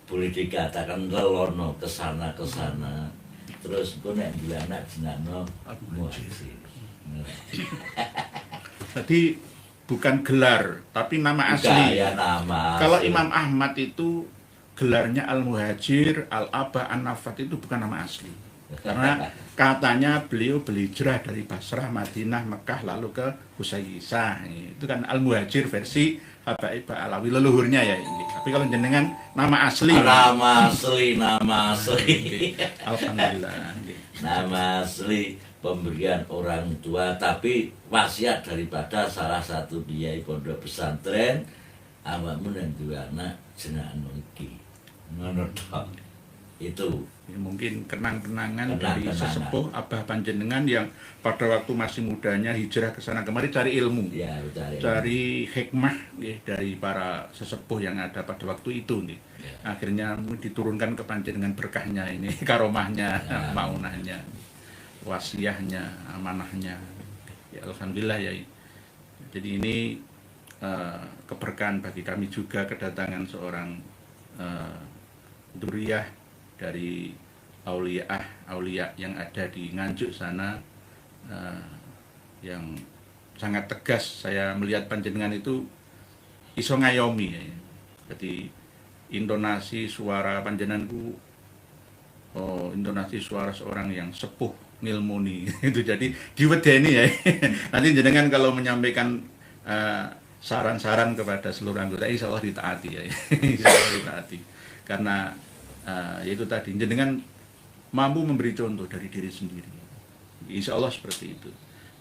boleh dikatakan lelono kesana terus engko nek anak jenengno muhsin. Jadi bukan gelar tapi nama Bukan, asli. ya, nama Kalau asli. Imam Ahmad itu gelarnya Al-Muhajir, Al-Aba, An-Nafat itu bukan nama asli. Karena katanya beliau berhijrah dari Basrah, Madinah, Mekah lalu ke Husayyisah. Itu kan Al-Muhajir versi Habaib Alawi leluhurnya ya ini. Tapi kalau jenengan nama asli. Nama asli. Alhamdulillah. Nama asli pemberian orang tua, tapi wasiat daripada salah satu kiai pondok pesantren, awakmu nang duwe anak jenengno iki. Ngono tok. Itu Ini mungkin kenang-kenangan dari Kenang-kenangan. sesepuh abah panjenengan yang pada waktu masih mudanya hijrah ke sana kemari cari ilmu, ya cari hikmah ya, dari para sesepuh yang ada pada waktu itu nih. Ya. Akhirnya diturunkan ke panjenengan berkahnya ini, karomahnya, Ya. maunahnya, wasiahnya, amanahnya. Ya alhamdulillah ya. Jadi ini keberkahan bagi kami juga kedatangan seorang duriyah dari aulia yang ada di Nganjuk sana, yang sangat tegas. Saya melihat panjenengan itu iso ngayomi ya. Jadi intonasi suara panjenenganku, intonasi suara seorang yang sepuh ngilmuni itu, jadi diwedeni ya. Nanti jenengan kalau menyampaikan saran-saran kepada seluruh anggota, insya Allah ditaati ya. Insya Allah ditaati, karena yaitu tadi jenengan mampu memberi contoh dari diri sendiri, insya Allah seperti itu.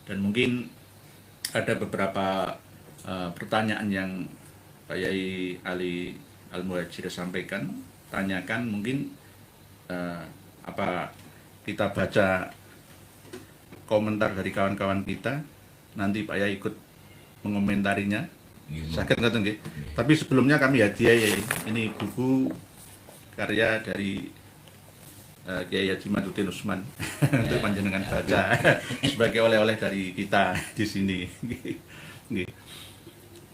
Dan mungkin ada beberapa pertanyaan yang Pak Yai Ali Al-Muhajir sampaikan, tanyakan, mungkin apa kita baca komentar dari kawan-kawan kita, nanti Pak Yai ikut mengomentarinya. Sakit nggak nggih? Tapi sebelumnya kami hadiah ya, ini buku karya dari Kiai Haji Maduddin Usman untuk panjenengan baca sebagai oleh-oleh dari kita di sini. Nggih.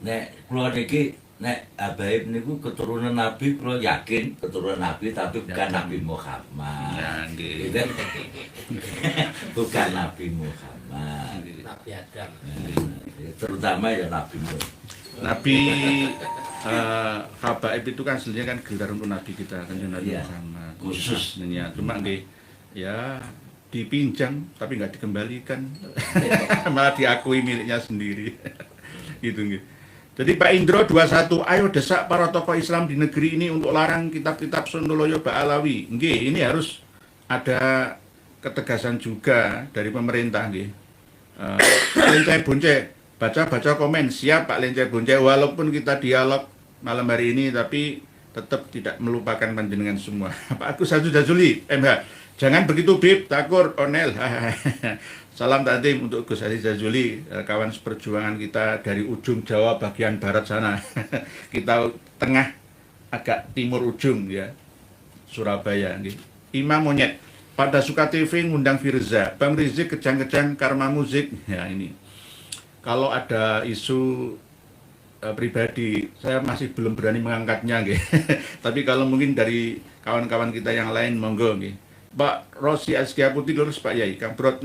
Nek kula niki, nek Habaib niku keturunan Nabi, kula yakin keturunan Nabi, tapi bukan Yakin. Nabi Muhammad. Ya, nggih. Gitu. Bukan Nabi Muhammad. Nabi Adam. Terutama ya Nabi Muhammad. Nabi Habaib itu kan sebenarnya kan gelar untuk Nabi kita kan, Nabi Iya, Muhammad khusus. ya. Cuma nggih ya dipinjam tapi nggak dikembalikan, malah diakui miliknya sendiri. Gitu nggih. Jadi Pak Indro 21, ayo desak para tokoh Islam di negeri ini untuk larang kitab-kitab Sontoloyo Ba'alawi. Nggih, ini harus ada ketegasan juga dari pemerintah nggih. Pak Lencai Bonce, baca komen, siap Pak Lencai Bonce, walaupun kita dialog malam hari ini tapi tetap tidak melupakan panjenengan semua. Pak Agus Jazuli MH, jangan begitu Bib, Takur, Onel. Salam takdim untuk Gus Haji Jazuli, kawan seperjuangan kita dari ujung Jawa bagian barat sana. Kita tengah agak timur ujung ya, Surabaya. Imam Monyet, pada Suka TV ngundang Firza, Bang Rizik kejang-kejang karma musik. Ya ini, kalau ada isu pribadi, saya masih belum berani mengangkatnya, tapi kalau mungkin dari kawan-kawan kita yang lain, monggo. Pak Rosi Azkia Putih lurus Pak Yai, Kamprot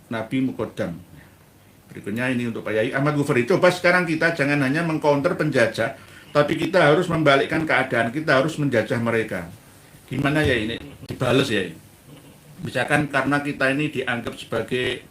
Nabi Mukodam. Berikutnya ini untuk Pak Yai Ahmad Gufri. Coba sekarang kita jangan hanya mengcounter penjajah, tapi kita harus membalikkan keadaan, kita harus menjajah mereka. Gimana ya ini? Dibales ya. Misalkan karena kita ini dianggap sebagai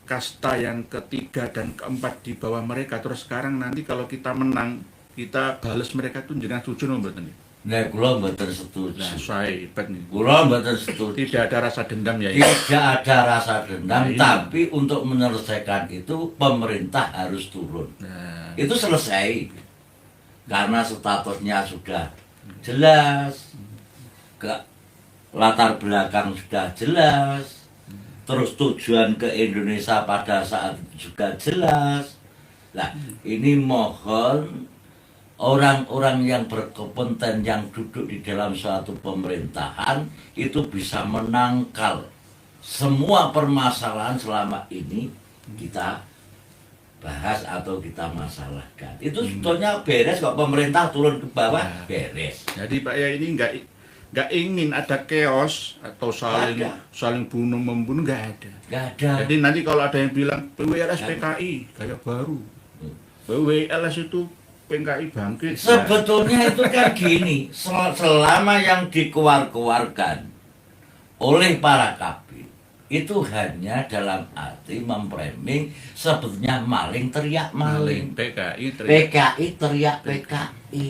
kasta yang ketiga dan keempat di bawah mereka, terus sekarang nanti kalau kita menang, kita balas mereka tuh jangan setuju mboten. Nek kula mboten setuju. Nah, saya hebat nih. Kula mboten setuju. Tidak ada rasa dendam ya. Tidak ada rasa dendam, Nah, ini. tapi untuk menyelesaikan itu pemerintah harus turun. Nah, Itu selesai. Karena statusnya sudah jelas. latar belakang sudah jelas, terus tujuan ke Indonesia pada saat itu juga jelas. Nah, ini mohon orang-orang yang berkompeten yang duduk di dalam suatu pemerintahan itu bisa menangkal semua permasalahan selama ini kita bahas atau kita masalahkan. Itu sebetulnya beres kok, pemerintah turun ke bawah beres. Jadi Pak ya ini nggak ingin ada chaos atau saling bunuh membunuh, nggak ada. Nggak ada. Jadi nanti kalau ada yang bilang PWLS PKI kayak baru, PWLS itu PKI bangkit. Sebetulnya itu kan gini, selama yang dikeluarkan oleh para kabin itu hanya dalam arti memframing sebetulnya maling teriak maling, PKI teriak PKI.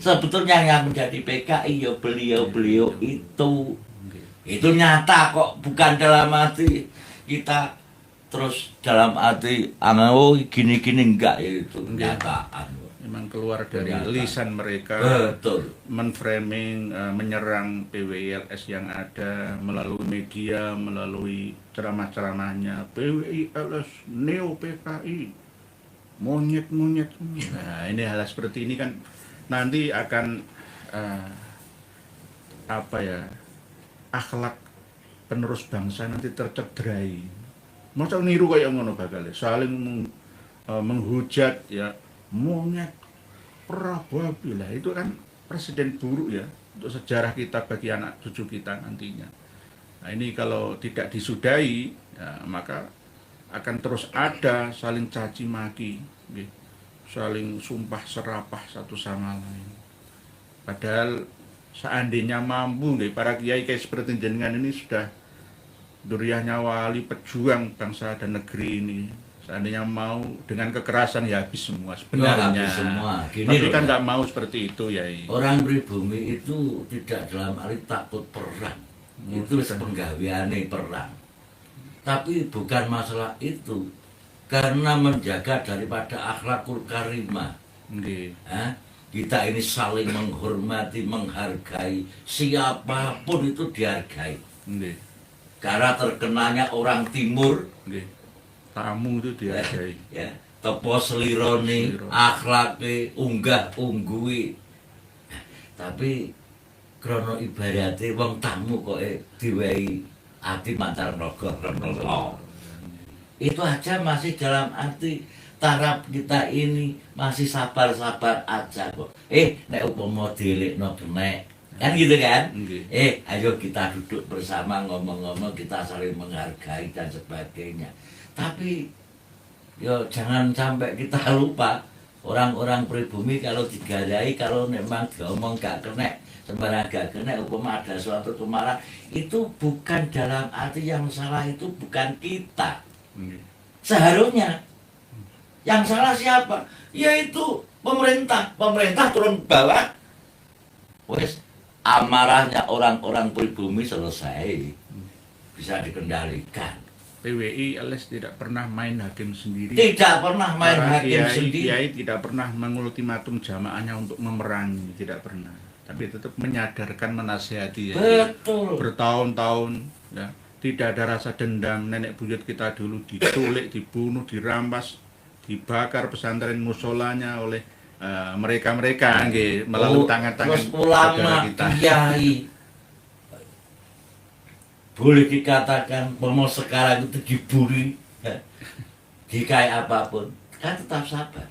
Sebetulnya yang menjadi PKI ya beliau-beliau itu nyata kok, bukan dalam arti kita terus dalam arti oh gini-gini, enggak, ya itu kenyataan. Memang keluar dari lisan mereka. Betul. Menframing, menyerang PWLS yang ada melalui media, melalui ceramah-ceramahnya. PWLS neo PKI, monyet-monyet. Nah, ini hal seperti ini kan nanti akan akhlak penerus bangsa nanti tercederai. Masa niru kayak ngono bakal saling menghujat ya, monyet, Prabowo lah, itu kan presiden buruk ya untuk sejarah kita bagi anak cucu kita nantinya. Nah ini kalau tidak disudahi ya, maka akan terus ada saling caci maki, saling sumpah serapah satu sama lain. Padahal seandainya mampu para kiai kayak seperti jenengan ini sudah duriahnya wali pejuang bangsa dan negeri ini, seandainya mau dengan kekerasan ya habis semua sebenarnya. Habis semua. Gini tapi loh, kan nggak mau seperti itu ya. Orang pribumi itu tidak dalam arti takut perang, itu penggaweane perang. Tapi bukan masalah itu, karena menjaga daripada akhlakul karimah. Kita ini saling menghormati, menghargai, siapapun itu dihargai. Karena terkenanya orang timur, tamu itu dihargai. Ya, tepo selironi, akhlake, unggah-unggui. Tapi krono ibarate wong tamu kok diwehi ati mantar naga remelo. Itu aja masih dalam arti taraf kita ini masih sabar-sabar aja kok. Nek upama dilekno kenek, kan gitu kan? Ayo kita duduk bersama ngomong-ngomong, kita saling menghargai dan sebagainya. Tapi yo jangan sampai kita lupa orang-orang pribumi kalau digadai, kalau memang ngomong gak kena, sembarang gak kena, upama ada suatu kemarahan, itu bukan dalam arti yang salah itu bukan kita. Seharusnya yang salah siapa? Yaitu pemerintah. Pemerintah turun ke bawah, wes amarahnya orang-orang pribumi selesai, bisa dikendalikan. PWLS tidak pernah main hakim sendiri. Tidak pernah main hakim sendiri. Kiai tidak pernah mengultimatum jamaahnya untuk memerangi, tidak pernah. Tapi tetap menyadarkan, menasihati ya. Betul. Bertahun-tahun ya, tidak ada rasa dendam. Nenek buyut kita dulu diculik, dibunuh, dirampas, dibakar pesantren musolanya oleh mereka-mereka melalui tangan-tangan ulama kita. Kiai. Boleh dikatakan mau sekarang itu diburi, dikai apapun, kan tetap sabar.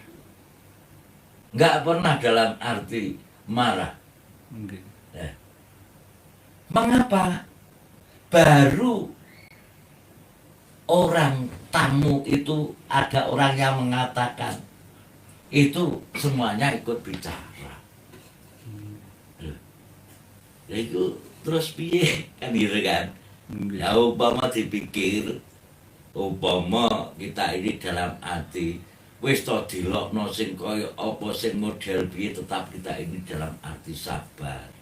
Nggak pernah dalam arti marah. Mengapa? Baru orang tamu itu ada orang yang mengatakan itu semuanya ikut bicara. Ya itu terus piye kan gitu kan? Ya umpama dipikir, umpama kita ini dalam arti wis to dilokno sing kaya apa sing model piye, tetap kita ini dalam arti sabar.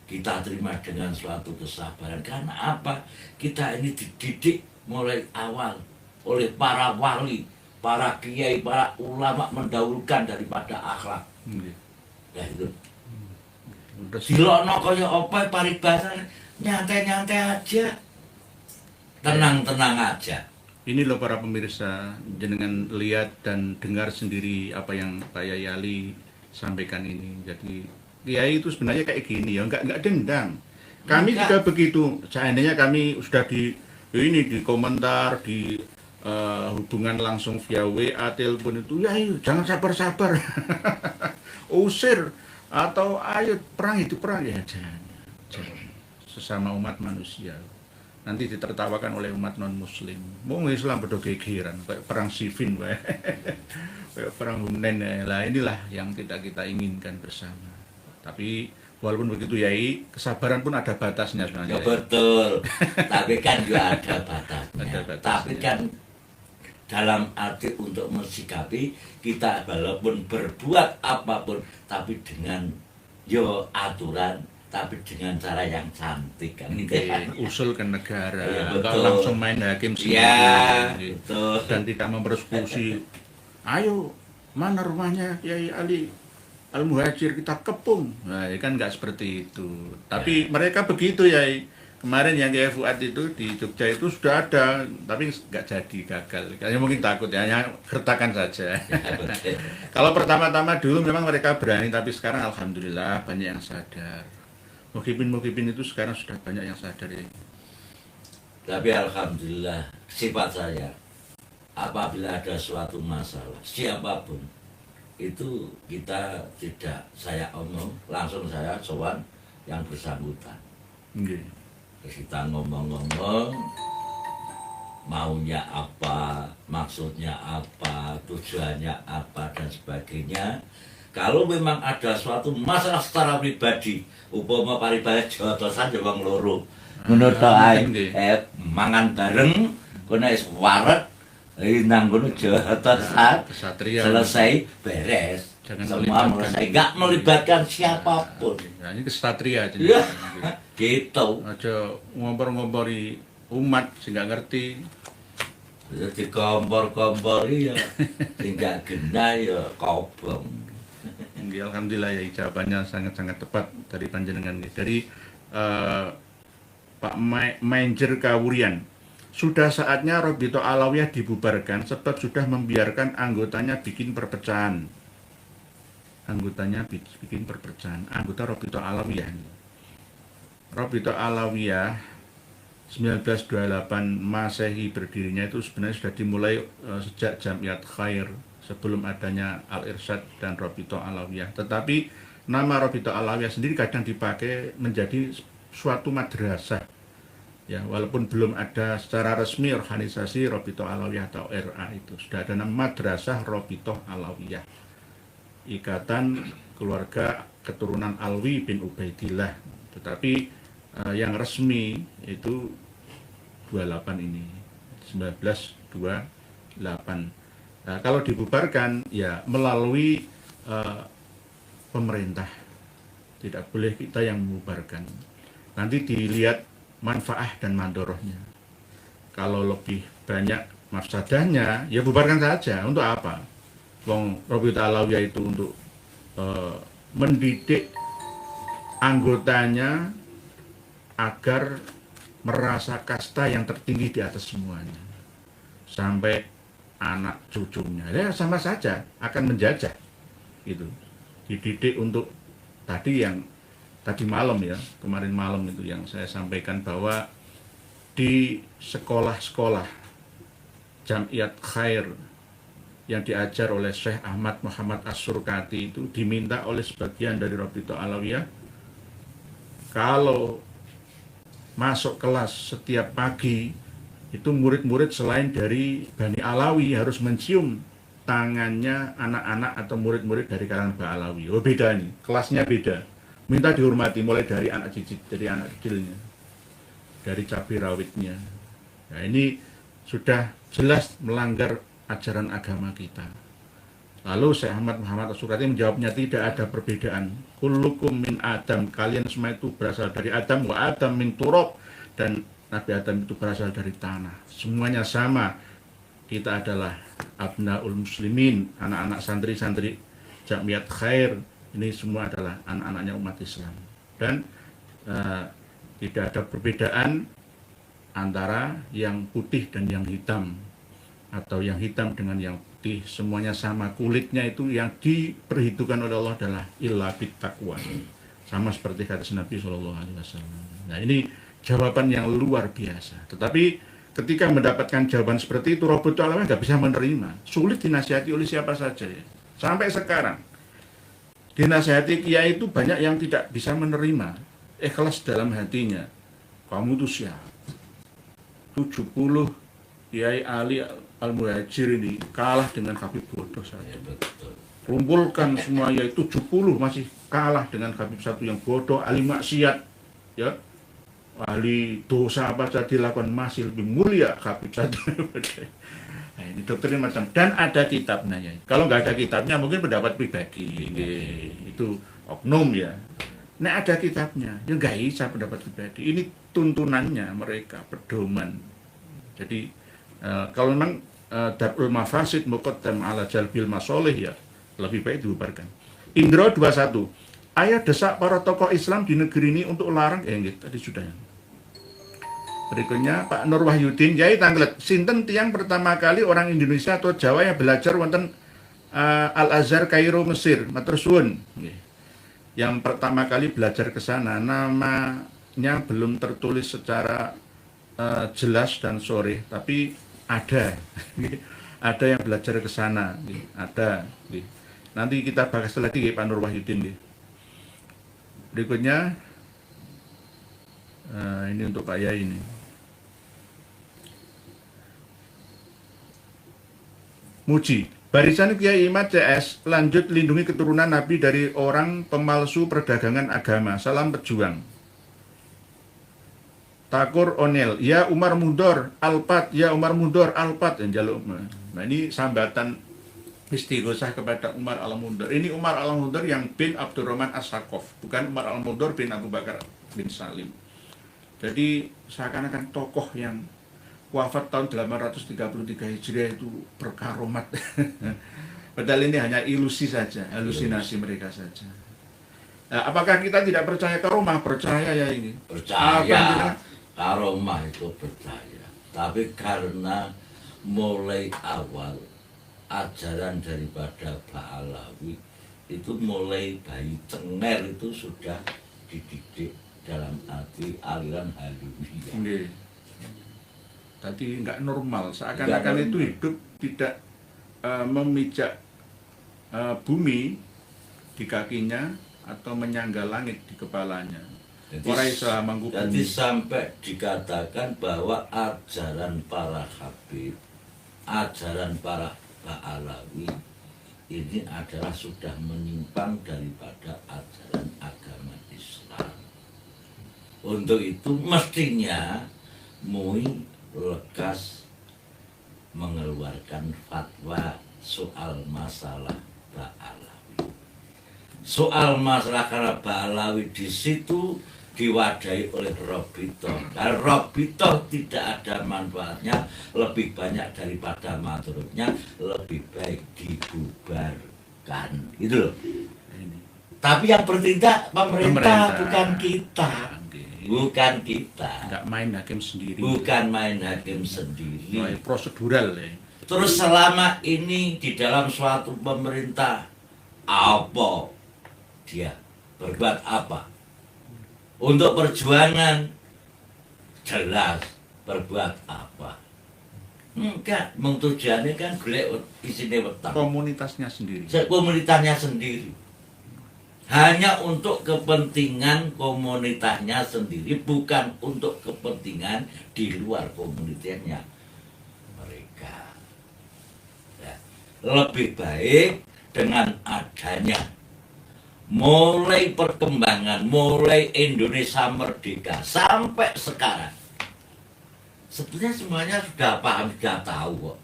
Kita terima dengan suatu kesabaran. Karena apa? Kita ini dididik mulai awal oleh para wali, para kiai, para ulama mendahulukan daripada akhlak. Ya itu. Dilokno kaya apa paribasa nyantai-nyantai aja, tenang-tenang aja. Ini loh para pemirsa, jenengan lihat dan dengar sendiri apa yang Pak Yai Ali sampaikan ini. Jadi Kiai itu sebenarnya kayak gini ya, enggak dendam. Kami Enggak. juga begitu. Seandainya kami sudah di komentar di hubungan langsung via WA, telepon itu, ya ayo jangan sabar-sabar, usir atau ayo perang itu perang ya jangan. Sesama umat manusia. Nanti ditertawakan oleh umat non muslim. Mau Islam bedo gegeran kayak perang Siffin kayak perang Hunain lah, inilah yang kita inginkan bersama. Tapi walaupun begitu Yai, kesabaran pun ada batasnya sebenarnya. Ya betul. Tapi kan juga ada batasnya. Ada batasnya. Tapi kan dalam arti untuk mensikapi, kita walaupun berbuat apapun tapi dengan aturan, tapi dengan cara yang cantik kan. Usul ke negara, Ya, enggak betul. langsung main hakim sendiri. Ya, gitu. betul. Dan tidak mempersekusi. Ayo, mana rumahnya Kiai Ali Al-Muhajir, kita kepung. Nah, ya kan nggak seperti itu. Tapi mereka begitu ya. Kemarin yang Kiai Fuad itu di Jogja itu sudah ada, tapi nggak jadi, gagal. Kayaknya mungkin takut ya, hanya gertakan saja. betul. Kalau pertama-tama dulu memang mereka berani, tapi sekarang alhamdulillah banyak yang sadar. Mukibin itu sekarang sudah banyak yang sadar ya. Tapi alhamdulillah sifat saya, apabila ada suatu masalah siapapun itu kita tidak saya omong, langsung saya sowan yang bersangkutan. Nggih. Terus kita ngomong-ngomong maunya apa, maksudnya apa, tujuannya apa dan sebagainya. Kalau memang ada suatu masalah secara pribadi, upama paribaya jotosan ya wong loro. Ngono to ae. nggih. Mangan bareng, kono wis waret, nang kono jotosan. Kesatria. Selesai beres. Jangan Semua melibatkan. selesai, enggak melibatkan siapapun. Nah, ini kesatria aja. Iya. Gitu. Aja ngompor-ngompori umat sing nggak ngerti. Jadi kompor-kompori ya, tidak genah ya kobong. Nggih, alhamdulillah ya jawabannya sangat-sangat tepat dari panjenengan. Dari Pak Manger Kawurian. Sudah saatnya Robito Alawiyah dibubarkan sebab sudah membiarkan anggotanya bikin perpecahan. Anggotanya bikin perpecahan. Anggota Robito Alawiyah. Robito Alawiyah 1928 Masehi berdirinya itu sebenarnya sudah dimulai sejak Jamiat Khair sebelum adanya Al-Irsyad dan Robito Alawiyah. Tetapi nama Robito Alawiyah sendiri kadang dipakai menjadi suatu madrasah. Ya, walaupun belum ada secara resmi organisasi Robito Alawiyah atau RA itu, sudah ada nama Madrasah Robito Alawiyah. Ikatan Keluarga Keturunan Alwi bin Ubaidillah. Tetapi yang resmi itu 28 ini, 1928. Nah, kalau dibubarkan ya melalui pemerintah. Tidak boleh kita yang membubarkan. Nanti dilihat manfaat dan mandorohnya. Kalau lebih banyak mafsadahnya, ya bubarkan saja. Untuk apa? Wong Robito Alawiyah itu untuk mendidik anggotanya agar merasa kasta yang tertinggi di atas semuanya. Sampai anak cucunya. Ya sama saja akan menjajah. Gitu. Dididik untuk tadi malam ya, kemarin malam itu yang saya sampaikan bahwa di sekolah-sekolah Jamiat Khair yang diajar oleh Syekh Ahmad Muhammad As-Surkati itu diminta oleh sebagian dari Robito Alawiyah kalau masuk kelas setiap pagi itu murid-murid selain dari Bani Alawi harus mencium tangannya anak-anak atau murid-murid dari kalangan Bani Alawi. Oh beda nih, kelasnya beda. Minta dihormati mulai dari anak kecilnya, dari cabai rawitnya. Nah ini sudah jelas melanggar ajaran agama kita. Lalu Syekh Ahmad Muhammad As-Surkati menjawabnya tidak ada perbedaan. Kullukum min Adam, kalian semua itu berasal dari Adam, wa Adam min turab, dan Nabi Adam itu berasal dari tanah. Semuanya sama. Kita adalah abnaul muslimin, anak-anak santri-santri Jamiat Khair. Ini semua adalah anak-anaknya umat Islam. Dan Tidak ada perbedaan antara yang putih dan yang hitam, atau yang hitam dengan yang putih, semuanya sama. Kulitnya itu yang diperhitungkan oleh Allah adalah illa bittaqwa. Sama seperti kata Nabi SAW. Nah, ini jawaban yang luar biasa. Tetapi ketika mendapatkan jawaban seperti itu, Rabbul Alamin nggak bisa menerima. Sulit dinasihati oleh siapa saja ya. Sampai sekarang dinasihati kiai itu banyak yang tidak bisa menerima. Ikhlas dalam hatinya. Kamu itu siapa? 70 Kiai Ali Al-Muhajir ini kalah dengan Habib bodoh saja. Ya, betul. Kumpulkan semua yaitu 70 masih kalah dengan Habib satu yang bodoh, ahli maksiat, ya, ahli dosa apa saja dilakukan masih lebih mulia Habib satu. Nah, ini doktrin macam, dan ada kitabnya ya. Kalau nggak ada kitabnya mungkin pendapat pribadi, itu oknum ya. Nah, ada kitabnya, ya nggak bisa pendapat pribadi. Ini tuntunannya mereka, pedoman. Jadi kalau memang Darul Mafasid Muqaddam ala Jalbil Masoleh ya, lebih baik dibubarkan. Indro 21. Ayat desak para tokoh Islam di negeri ini untuk larang, tadi sudah ya. Berikutnya Pak Nur Wahyudin, Yai Tanglet, sinten tiang pertama kali orang Indonesia atau Jawa yang belajar wonten Al-Azhar Kairo Mesir, matur suwun. Yang pertama kali belajar ke sana, namanya belum tertulis secara jelas dan sore, tapi ada. Ada yang belajar ke sana, ada. Nanti kita bahas lagi Pak Nur Wahyudin. Berikutnya ini untuk Pak Yai ini. Muji, barisan Kiai Imad CS lanjut lindungi keturunan Nabi dari orang pemalsu perdagangan agama. Salam pejuang. Takur Onel, ya Umar Mundor, Alpat, ya Umar Mundor, Alpat. Nah, ini sambatan istighosah kepada Umar Al-Mundor. Ini Umar Al-Mundor yang bin Abdurrahman As-Sakaf, bukan Umar Al-Mundor bin Abu Bakar bin Salim. Jadi seakan-akan tokoh yang wafat tahun 833 Hijriah itu berkaromat. Padahal ini hanya ilusi saja, halusinasi mereka saja. Nah, apakah kita tidak percaya karomah? Percaya ya ini. Percaya, karomah itu percaya. Tapi karena mulai awal ajaran daripada Ba'alawi itu mulai bayi cenger itu sudah dididik dalam arti aliran halawiyah. Tadi nggak normal, seakan-akan itu hidup tidak memijak bumi di kakinya atau menyangga langit di kepalanya. Jadi sampai dikatakan bahwa ajaran para Habib, ajaran para Ba'alawi ini adalah sudah menyimpang daripada ajaran agama Islam. Untuk itu mestinya MUI lekas mengeluarkan fatwa soal masalah Ba'alawi. Soal masalah karena Ba'alawi di situ diwadahi oleh Robitoh. Karena Robitoh tidak ada manfaatnya, lebih banyak daripada manfaatnya, lebih baik dibubarkan. Gitu loh. Tapi yang bertindak pemerintah, bukan kita. Bukan kita. Nggak main hakim sendiri. Bukan main hakim sendiri. Prosedural ya. Terus selama ini di dalam suatu pemerintah, apa dia berbuat apa? Untuk perjuangan jelas berbuat apa? Enggak, tujuannya kan golek isine weteng. Komunitasnya sendiri. Komunitasnya sendiri. Hanya untuk kepentingan komunitasnya sendiri, bukan untuk kepentingan di luar komunitasnya mereka. Ya. Lebih baik dengan adanya mulai perkembangan, mulai Indonesia merdeka sampai sekarang, sebetulnya semuanya sudah paham, sudah tahu kok.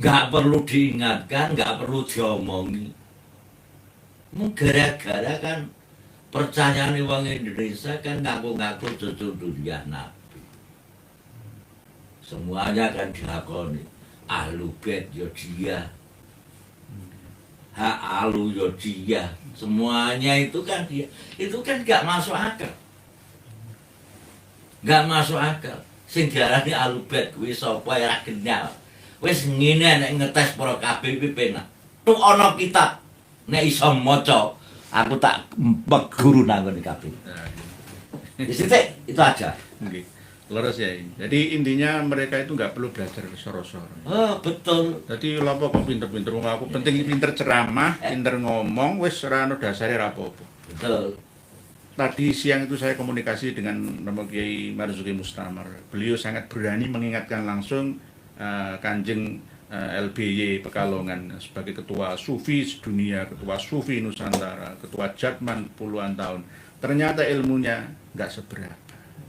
Nggak perlu diingatkan, nggak perlu diomongi. Gara-gara kan percayaan orang Indonesia kan ngaku-ngaku cucu dunia Nabi. Semuanya kan dilakoni. Ahlu bait yo dia, hak alu yo dia, semuanya itu kan dia. Itu kan gak masuk akal. nggak masuk akal. Sing diarani alubet kuwi sapa ya kenyal. Wis ngene nek ngetes para kabeh kuwi penak. Tuk ana kitab nek iso maca, aku tak guru nang ngene kabeh. Nah, Wis itu aja. nggih. Leres ya. Jadi intinya mereka itu nggak perlu belajar soro-soro. Oh, betul. Jadi lha apa kok pinter-pinter wong aku penting pinter ceramah, pinter ngomong, wis ora ono dasare ra apa-apa. Betul. Tadi siang itu saya komunikasi dengan Romo Kiai Marzuki Mustamar. Beliau sangat berani mengingatkan langsung Kanjeng LBY Pekalongan sebagai ketua Sufi sedunia, ketua Sufi Nusantara, ketua Jatman puluhan tahun. Ternyata ilmunya nggak seberapa.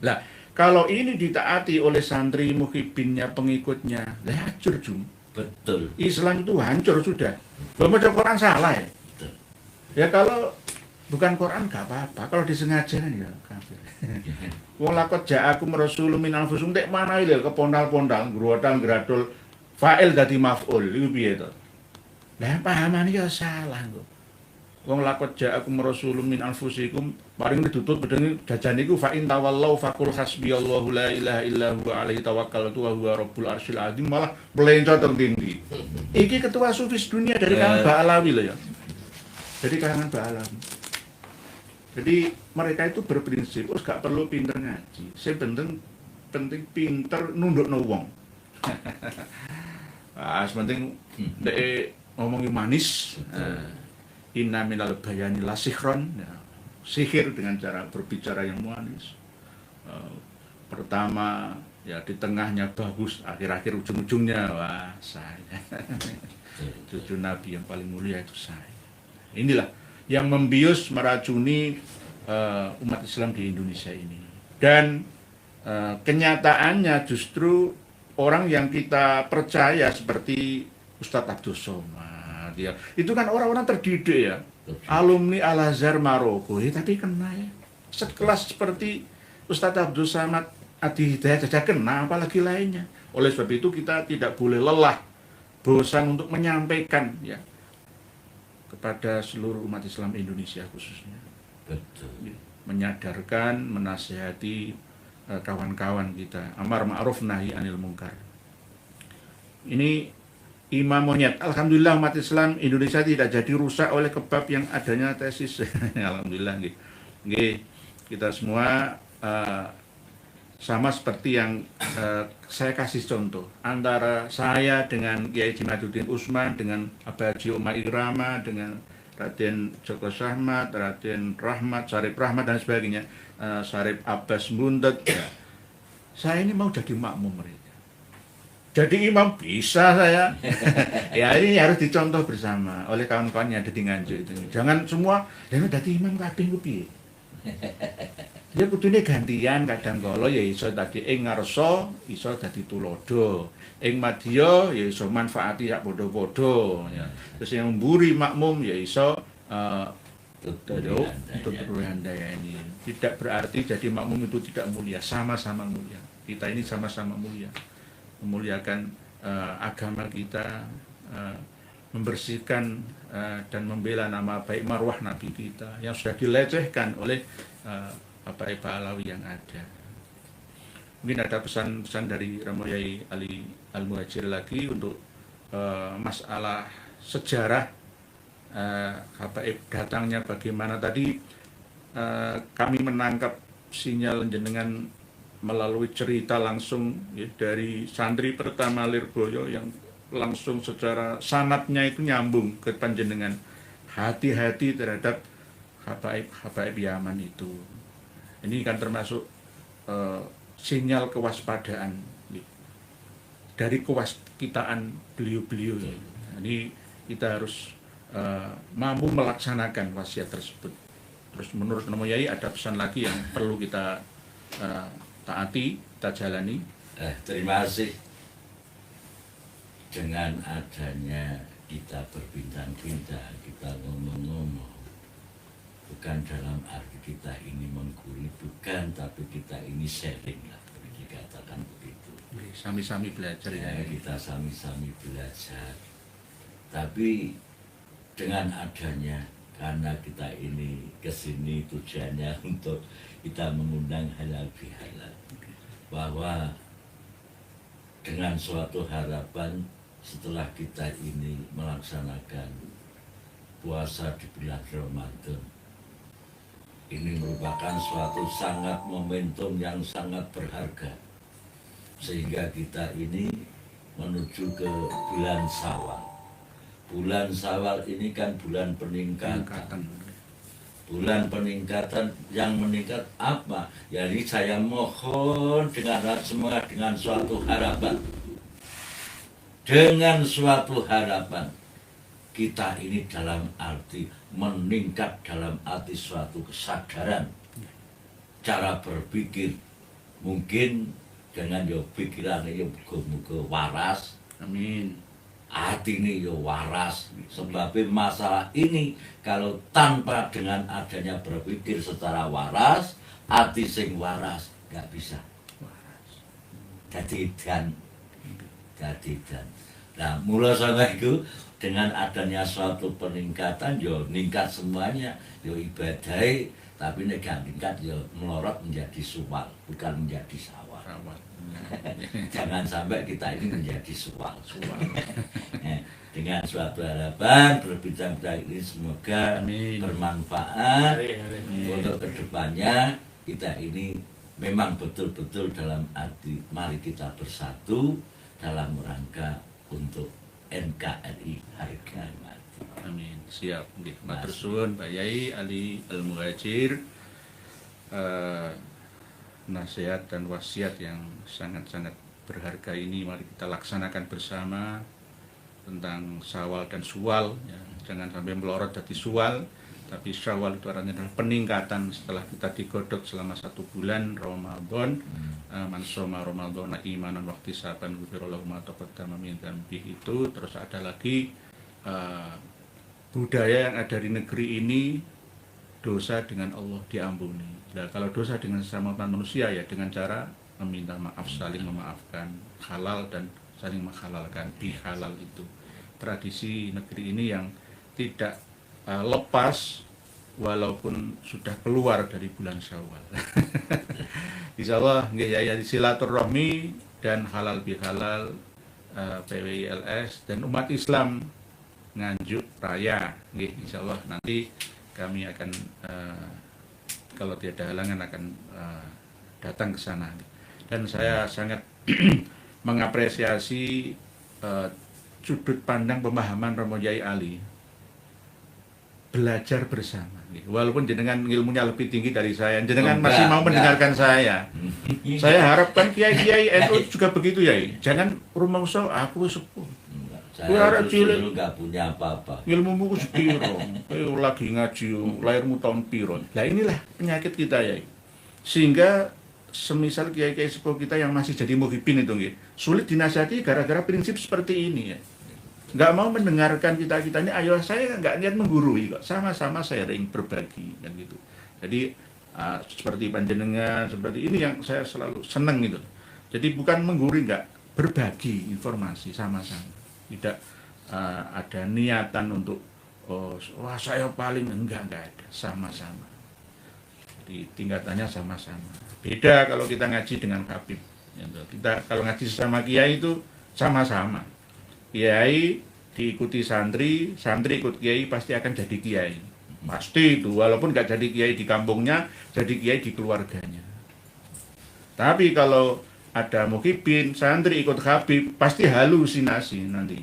Lah, kalau ini ditaati oleh santri muhibinnya, pengikutnya, lah hancur Jum. Betul. Islam itu hancur sudah. Baca Quran salah ya. Betul. Ya kalau bukan Quran gak apa-apa, kalau disengaja ya kafir. Wong lakot ja'akum rasulun min anfusikum tek mana lho kepondal-pondal, grodal-gradul fa'il dadi maf'ul iku piye to? Lah pahamane ya salah kok. Wong lakot ja'akum rasulun min anfusikum paring ditutup bedenge jajane iku fa in tawallau faqul hasbiyallahu la ilaha illa huwa alaihi tawakkaltu wa huwa rabbul arsyil azim malah melencot tinggi. Iki ketua sufi dunia dari kalangan Ba'alawi lho ya. Dari kalangan Ba'alawi. Jadi mereka itu berprinsip, gak perlu pinter ngaji. Saya penting pinter nunduk wong. Sepenting dek ngomongin manis. Inna minal bayani la sihron. Sihir dengan cara berbicara yang manis. Pertama ya di tengahnya bagus, akhir-akhir ujung-ujungnya wah saya. Cucu Nabi yang paling mulia itu saya. Inilah yang membius meracuni umat Islam di Indonesia ini. Dan kenyataannya justru orang yang kita percaya seperti Ustadz Abdul Somad ya, itu kan orang-orang terdidik ya, alumni Al-Azhar Maroko ya, tapi kena ya. Sekelas seperti Ustadz Abdul Somad Adi Hidayat saja kena, apalagi lainnya. Oleh sebab itu kita tidak boleh lelah, bosan untuk menyampaikan ya kepada seluruh umat Islam Indonesia khususnya. Betul. Menyadarkan, menasihati kawan-kawan kita, amar ma'ruf nahi anil munkar. Ini Imam Monyet. Alhamdulillah umat Islam Indonesia tidak jadi rusak oleh kebab yang adanya tesis. Alhamdulillah nggih. Kita semua sama seperti yang saya kasih contoh antara saya dengan Kiai Jimaduddin Usman, dengan Abah Haji Umar Irama, dengan Raden Joko Syahmat, Raden Rahmat, Sarip Rahmat dan sebagainya, Sarip Abbas Mundet. Ya. Saya ini mau jadi makmum mereka. Jadi imam bisa saya. Ya ini harus dicontoh bersama oleh kawan-kawan yang ada di Nganjuk itu. Jangan semua, jangan jadi imam kabeh ku piye. Ya kudune gantian kadang kala ya iso dadi ing ngarsa iso dadi tulodo. Ing madya ya iso manfaati sak padha-padha ya. Terus yang mburi makmum ya iso untuk berandai ini. Tidak berarti jadi makmum itu tidak mulia, sama-sama mulia. Kita ini sama-sama mulia. Memuliakan agama kita, membersihkan dan membela nama baik marwah Nabi kita yang sudah dilecehkan oleh Bapak Ba'alawi yang ada. Mungkin ada pesan-pesan dari Romo Yai Ali Al-Muhajir lagi untuk masalah sejarah Habaib datangnya bagaimana. Tadi kami menangkap sinyal jenengan melalui cerita langsung ya, dari santri pertama Lirboyo yang langsung secara sanatnya itu nyambung ke panjenengan. Hati-hati terhadap Habaib Yaman itu. Ini kan termasuk sinyal kewaspadaan dari kewaskitaan beliau-beliau. Jadi kita harus mampu melaksanakan wasiat tersebut. Terus menurut Romo Yai ada pesan lagi yang perlu kita taati, kita jalani. Terima kasih. Dengan adanya kita berbincang-bincang, kita ngomong-ngomong, bukan dalam arti kita ini menggurui, bukan, tapi kita ini sharing lah, boleh dikatakan begitu. Sami-sami belajar ya. Kita sami-sami belajar. Tapi dengan adanya karena kita ini kesini tujuannya untuk kita mengundang halal bihalal, bahwa dengan suatu harapan setelah kita ini melaksanakan puasa di bulan Ramadan, ini merupakan suatu sangat momentum yang sangat berharga, sehingga kita ini menuju ke bulan Syawal. Bulan Syawal ini kan bulan peningkatan. Bulan peningkatan, yang meningkat apa? Jadi saya mohon dengan semua dengan suatu harapan. Dengan suatu harapan, kita ini dalam arti meningkat, dalam arti suatu kesadaran, cara berpikir. Mungkin dengan yo pikiran yo muga-muga waras. Amin. Hati ini yo waras, sebab masalah ini kalau tanpa dengan adanya berpikir secara waras, hati sing waras nggak bisa. Jadi dan. Nah, mulai sampai itu dengan adanya suatu peningkatan, yo ningkat semuanya, yo ibadai, tapi nek gak ningkat yo melorot menjadi suwal, bukan menjadi sawal. Jangan sampai kita ini menjadi suwal. Dengan suatu harapan berbincang-bincang ini semoga Amin. bermanfaat. Amin. Untuk kedepannya kita ini memang betul-betul dalam arti mari kita bersatu dalam rangka untuk NKRI harga mati. Amin. Siap. Matur suwun Pak Yai Ali Al-Muhajir. Nasihat dan wasiat yang sangat-sangat berharga ini mari kita laksanakan bersama, tentang Syawal dan Suwal, ya. Jangan sampai melorot jadi Suwal, tapi Syawal itu artinya adalah peningkatan setelah kita digodok selama 1 bulan Ramadan. Man shoma Ramadhana imanan wa ihtisaban ghufira lahu ma taqaddama min dzambihi. Itu terus ada lagi budaya yang ada di negeri ini, dosa dengan Allah diampuni. Nah, kalau dosa dengan sesama manusia ya dengan cara meminta maaf, saling memaafkan, halal dan saling menghalalkan. Bihalal itu tradisi negeri ini yang tidak lepas walaupun sudah keluar dari bulan Syawal. Insya Allah ya silaturahmi dan halal bihalal PWILS dan umat Islam Nganjuk Raya. Insya Allah nanti kami akan kalau tiada halangan akan datang ke sana. Dan saya sangat mengapresiasi sudut pandang pemahaman Romo Yai Ali, belajar bersama. Walaupun jenengan ilmunya lebih tinggi dari saya, jenengan masih mau mendengarkan saya. Saya harapkan kiai-kiai NU juga begitu ya. Jangan rumangsa aku sepuh. Saya dulu nggak punya apa-apa. Ilmumu sepiro, lagi ngaji, lahirmu tahun piro. Nah inilah penyakit kita ya. Sehingga semisal kiai-kiai sepuh kita yang masih jadi muhibin itu sulit dinasihati gara-gara prinsip seperti ini ya. Nggak mau mendengarkan kita ini. Ayo, saya nggak niat menggurui kok, sama-sama sharing, berbagi kan gitu. Jadi seperti panjenengan seperti ini yang saya selalu seneng gitu. Jadi bukan menggurui, nggak, berbagi informasi sama-sama. Tidak ada niatan untuk wah saya paling enggak ada, sama-sama. Jadi tingkatannya sama-sama. Beda kalau kita ngaji dengan Habib. Kita kalau ngaji sama kiai itu sama-sama. Kiai diikuti santri, santri ikut kiai pasti akan jadi kiai. Pasti itu, walaupun nggak jadi kiai di kampungnya, jadi kiai di keluarganya. Tapi kalau ada muhibin, santri ikut Habib, pasti halusinasi nanti.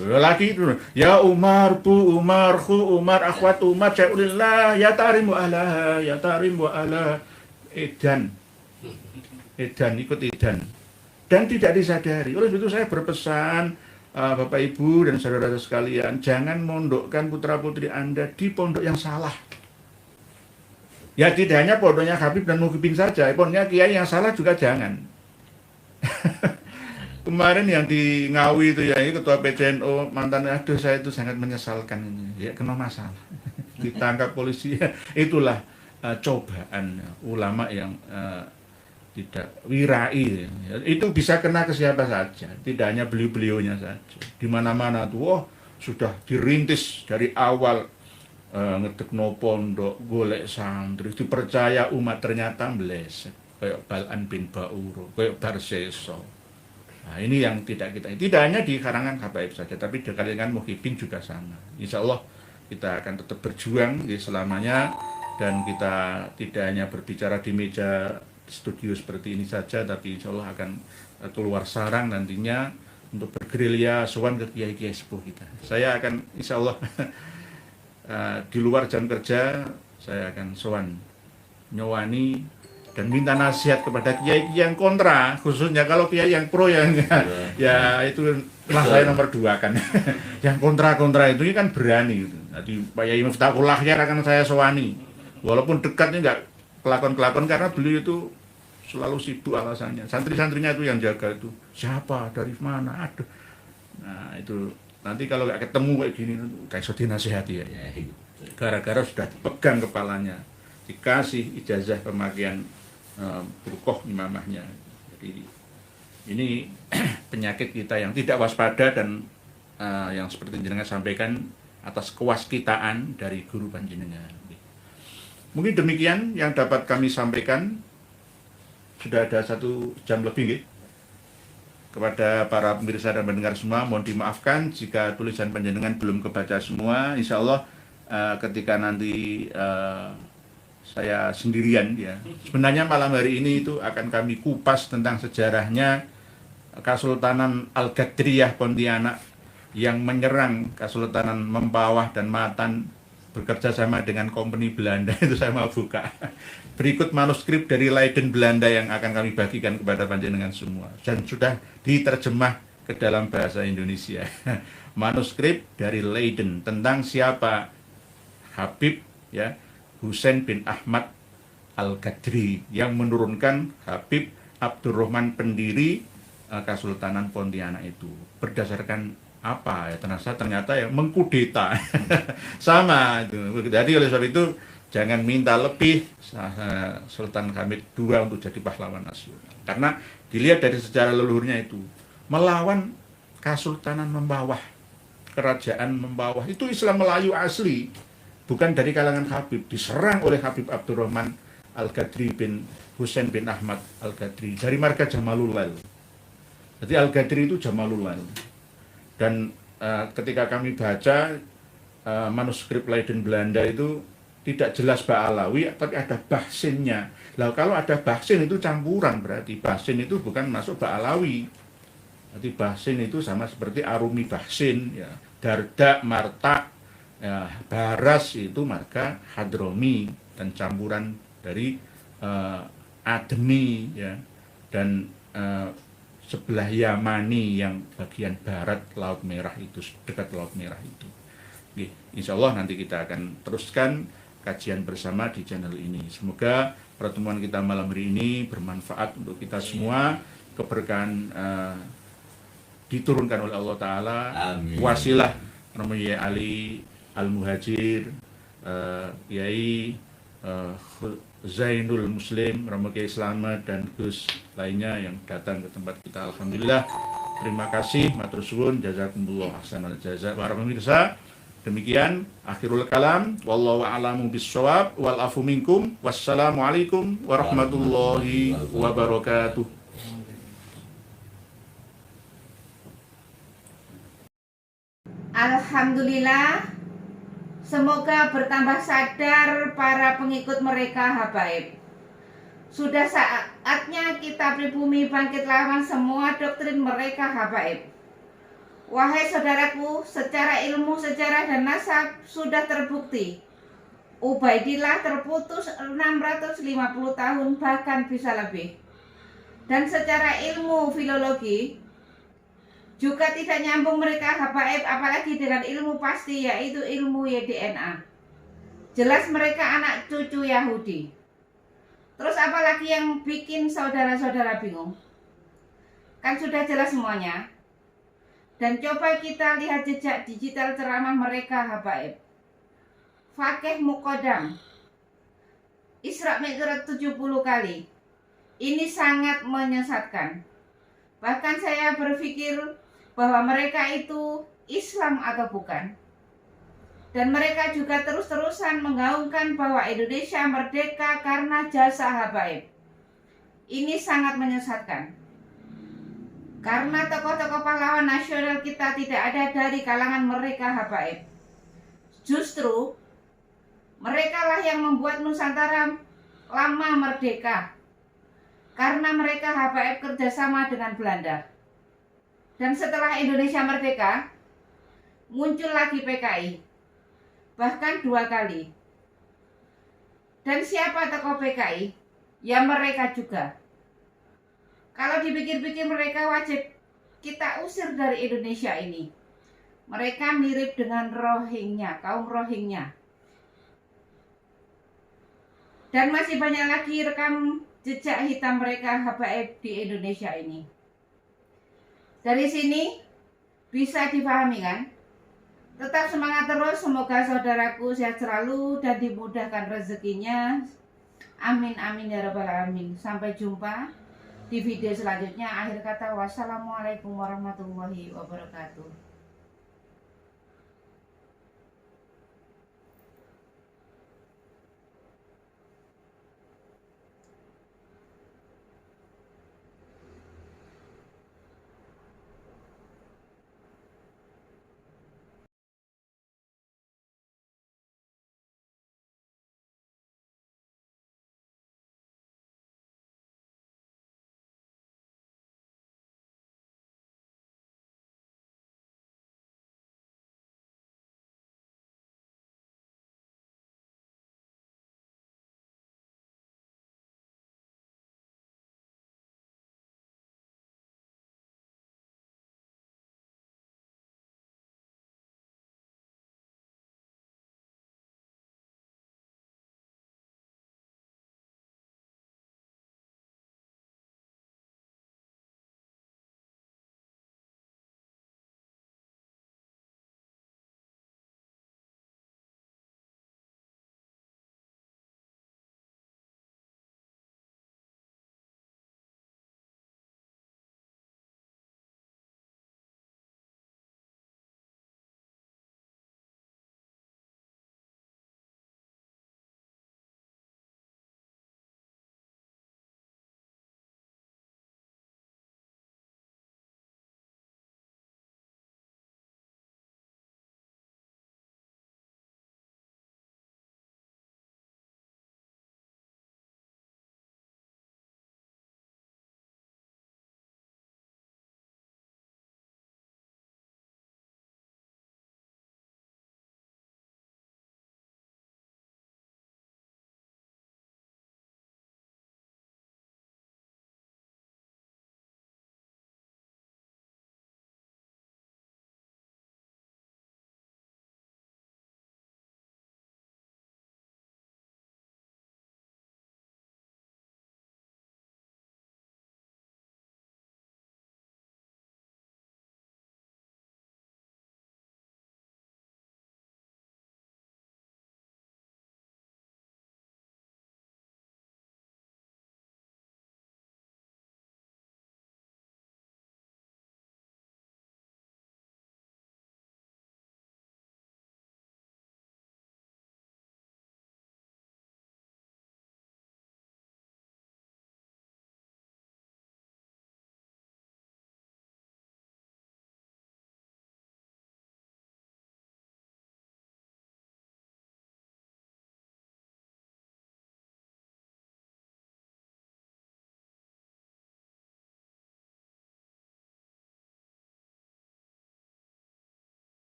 Lagi itu, ya Umar, Bu Umar, Khu Umar, Akhwat Umar, Syai'ulillah, ya tarimu ala, ya tarimu ala. Edan, ikut edan. Dan tidak disadari. Oleh itu saya berpesan, Bapak Ibu dan saudara-saudara sekalian, jangan mondokkan putra-putri Anda di pondok yang salah. Ya tidak hanya pondoknya Habib dan Muhibin saja, pondoknya kiai yang salah juga jangan. Kemarin yang di Ngawi itu ya, ketua PCNO mantan, aduh saya itu sangat menyesalkan ini, ya kena masalah, ditangkap polisi. Itulah cobaan ulama yang tidak wirai. Ya. Itu bisa kena ke siapa saja, tidak hanya beliau-beliaunya saja. Di mana-mana tuh, sudah dirintis dari awal ngedekno pondok, golek santri, dipercaya umat, ternyata meleset kayak Bal'an bin Ba'uro, kayak Barseso. Nah, ini yang tidak hanya di karangan habaib saja, tapi di kalangan muhibin juga sama. Insya Allah kita akan tetap berjuang selamanya, dan kita tidak hanya berbicara di meja studio seperti ini saja, tapi insya Allah akan keluar sarang nantinya untuk bergerilya sowan ke kiai-kiai sepuh kita. Saya akan insya Allah di luar jam kerja saya akan sowan nyowani dan minta nasihat kepada kiai yang kontra, khususnya kalau kiai yang pro ya itu lah saya nomor 2 kan. Yang kontra itu kan berani gitu. Jadi Pak Yai Miftahul Akhyar akan saya sowani, walaupun dekatnya nggak kelakon karena beliau itu selalu sibuk alasannya. Santri-santrinya itu yang jaga itu siapa, dari mana, aduh. Nah itu nanti kalau nggak ketemu kayak gini kayak sedih nasihati ya. Gara-gara sudah dipegang kepalanya, dikasih ijazah pemakaian bukoh imamahnya. Jadi ini penyakit kita yang tidak waspada, dan yang seperti jenengan sampaikan atas kewaskitaan dari guru panjenengan. Mungkin demikian yang dapat kami sampaikan. Sudah ada 1 jam lebih nggih. Kepada para pemirsa dan pendengar semua, mohon dimaafkan jika tulisan panjenengan belum kebaca semua. Insya Allah ketika nanti saya sendirian ya. Sebenarnya malam hari ini itu akan kami kupas tentang sejarahnya Kesultanan Al-Ghadriyah Pontianak yang menyerang Kesultanan Mempawah dan Matan bekerja sama dengan company Belanda. Itu saya mau buka. Berikut manuskrip dari Leiden Belanda yang akan kami bagikan kepada panjenengan semua, dan sudah diterjemah ke dalam bahasa Indonesia. Manuskrip dari Leiden tentang siapa Habib ya Husain bin Ahmad Al-Ghadri yang menurunkan Habib Abdurrahman pendiri Kesultanan Pontianak itu. Berdasarkan apa ya, ternyata yang mengkudeta. Sama itu. Jadi oleh sebab itu jangan minta lebih Sultan Hamid II untuk jadi pahlawan nasional. Karena dilihat dari sejarah leluhurnya itu, melawan Kesultanan Mempawah, kerajaan Mempawah, itu Islam Melayu asli, bukan dari kalangan Habib, diserang oleh Habib Abdurrahman Al-Ghadri bin Husain bin Ahmad Al-Ghadri dari marga Jamalulail. Jadi Al-Ghadri itu Jamalulail. Dan ketika kami baca manuskrip Leiden Belanda itu tidak jelas Ba'alawi, tapi ada bahsinnya. Lah kalau ada bahsin itu campuran, berarti bahsin itu bukan masuk Ba'alawi. Jadi bahsin itu sama seperti Arumi bahsin, ya. Darda, Marta, ya. Baras itu marga Hadromi, dan campuran dari Ademi, ya. Dan sebelah Yamani yang bagian barat Laut Merah itu, dekat Laut Merah itu. Insya Allah nanti kita akan teruskan kajian bersama di channel ini. Semoga pertemuan kita malam hari ini bermanfaat untuk kita semua, keberkahan diturunkan oleh Allah Ta'ala. Amin. Wasilah namanya Ali Al-Muhajir, Yai Zainul Muslim, Romo Kiai Slamet, dan Gus lainnya yang datang ke tempat kita. Alhamdulillah, terima kasih, matur suwun, jazakumullah ahsanal jazaa. Para pemirsa, demikian akhirul kalam, wallahu a'lamu bissawab, wal afu minkum, wassalamualaikum warahmatullahi wabarakatuh. Alhamdulillah, semoga bertambah sadar para pengikut mereka habaib. Sudah saatnya kita pribumi bangkit lawan semua doktrin mereka habaib. Wahai saudaraku, secara ilmu, sejarah, dan nasab sudah terbukti Ubaidillah terputus 650 tahun, bahkan bisa lebih. Dan secara ilmu filologi juga tidak nyambung mereka habaib, apalagi dengan ilmu pasti, yaitu ilmu YDNA. Jelas mereka anak cucu Yahudi. Terus apalagi yang bikin saudara-saudara bingung? Kan sudah jelas semuanya. Dan coba kita lihat jejak digital ceramah mereka habaib. Fakih Muqaddam, Isra Mi'raj 70 kali. Ini sangat menyesatkan. Bahkan saya berpikir bahwa mereka itu Islam atau bukan. Dan mereka juga terus-terusan menggaungkan bahwa Indonesia merdeka karena jasa habaib. Ini sangat menyesatkan. Karena tokoh-tokoh pahlawan nasional kita tidak ada dari kalangan mereka habaib. Justru mereka lah yang membuat Nusantara lama merdeka. Karena mereka habaib kerjasama dengan Belanda. Dan setelah Indonesia merdeka, muncul lagi PKI. Bahkan 2 kali. Dan siapa tokoh PKI? Ya mereka juga. Kalau dipikir-pikir mereka wajib kita usir dari Indonesia ini. Mereka mirip dengan Rohingya, kaum Rohingya. Dan masih banyak lagi rekam jejak hitam mereka habaib di Indonesia ini. Dari sini bisa dipahami kan? Tetap semangat terus, semoga saudaraku sehat selalu dan dimudahkan rezekinya. Amin amin ya rabbal alamin. Sampai jumpa di video selanjutnya. Akhir kata, wassalamualaikum warahmatullahi wabarakatuh.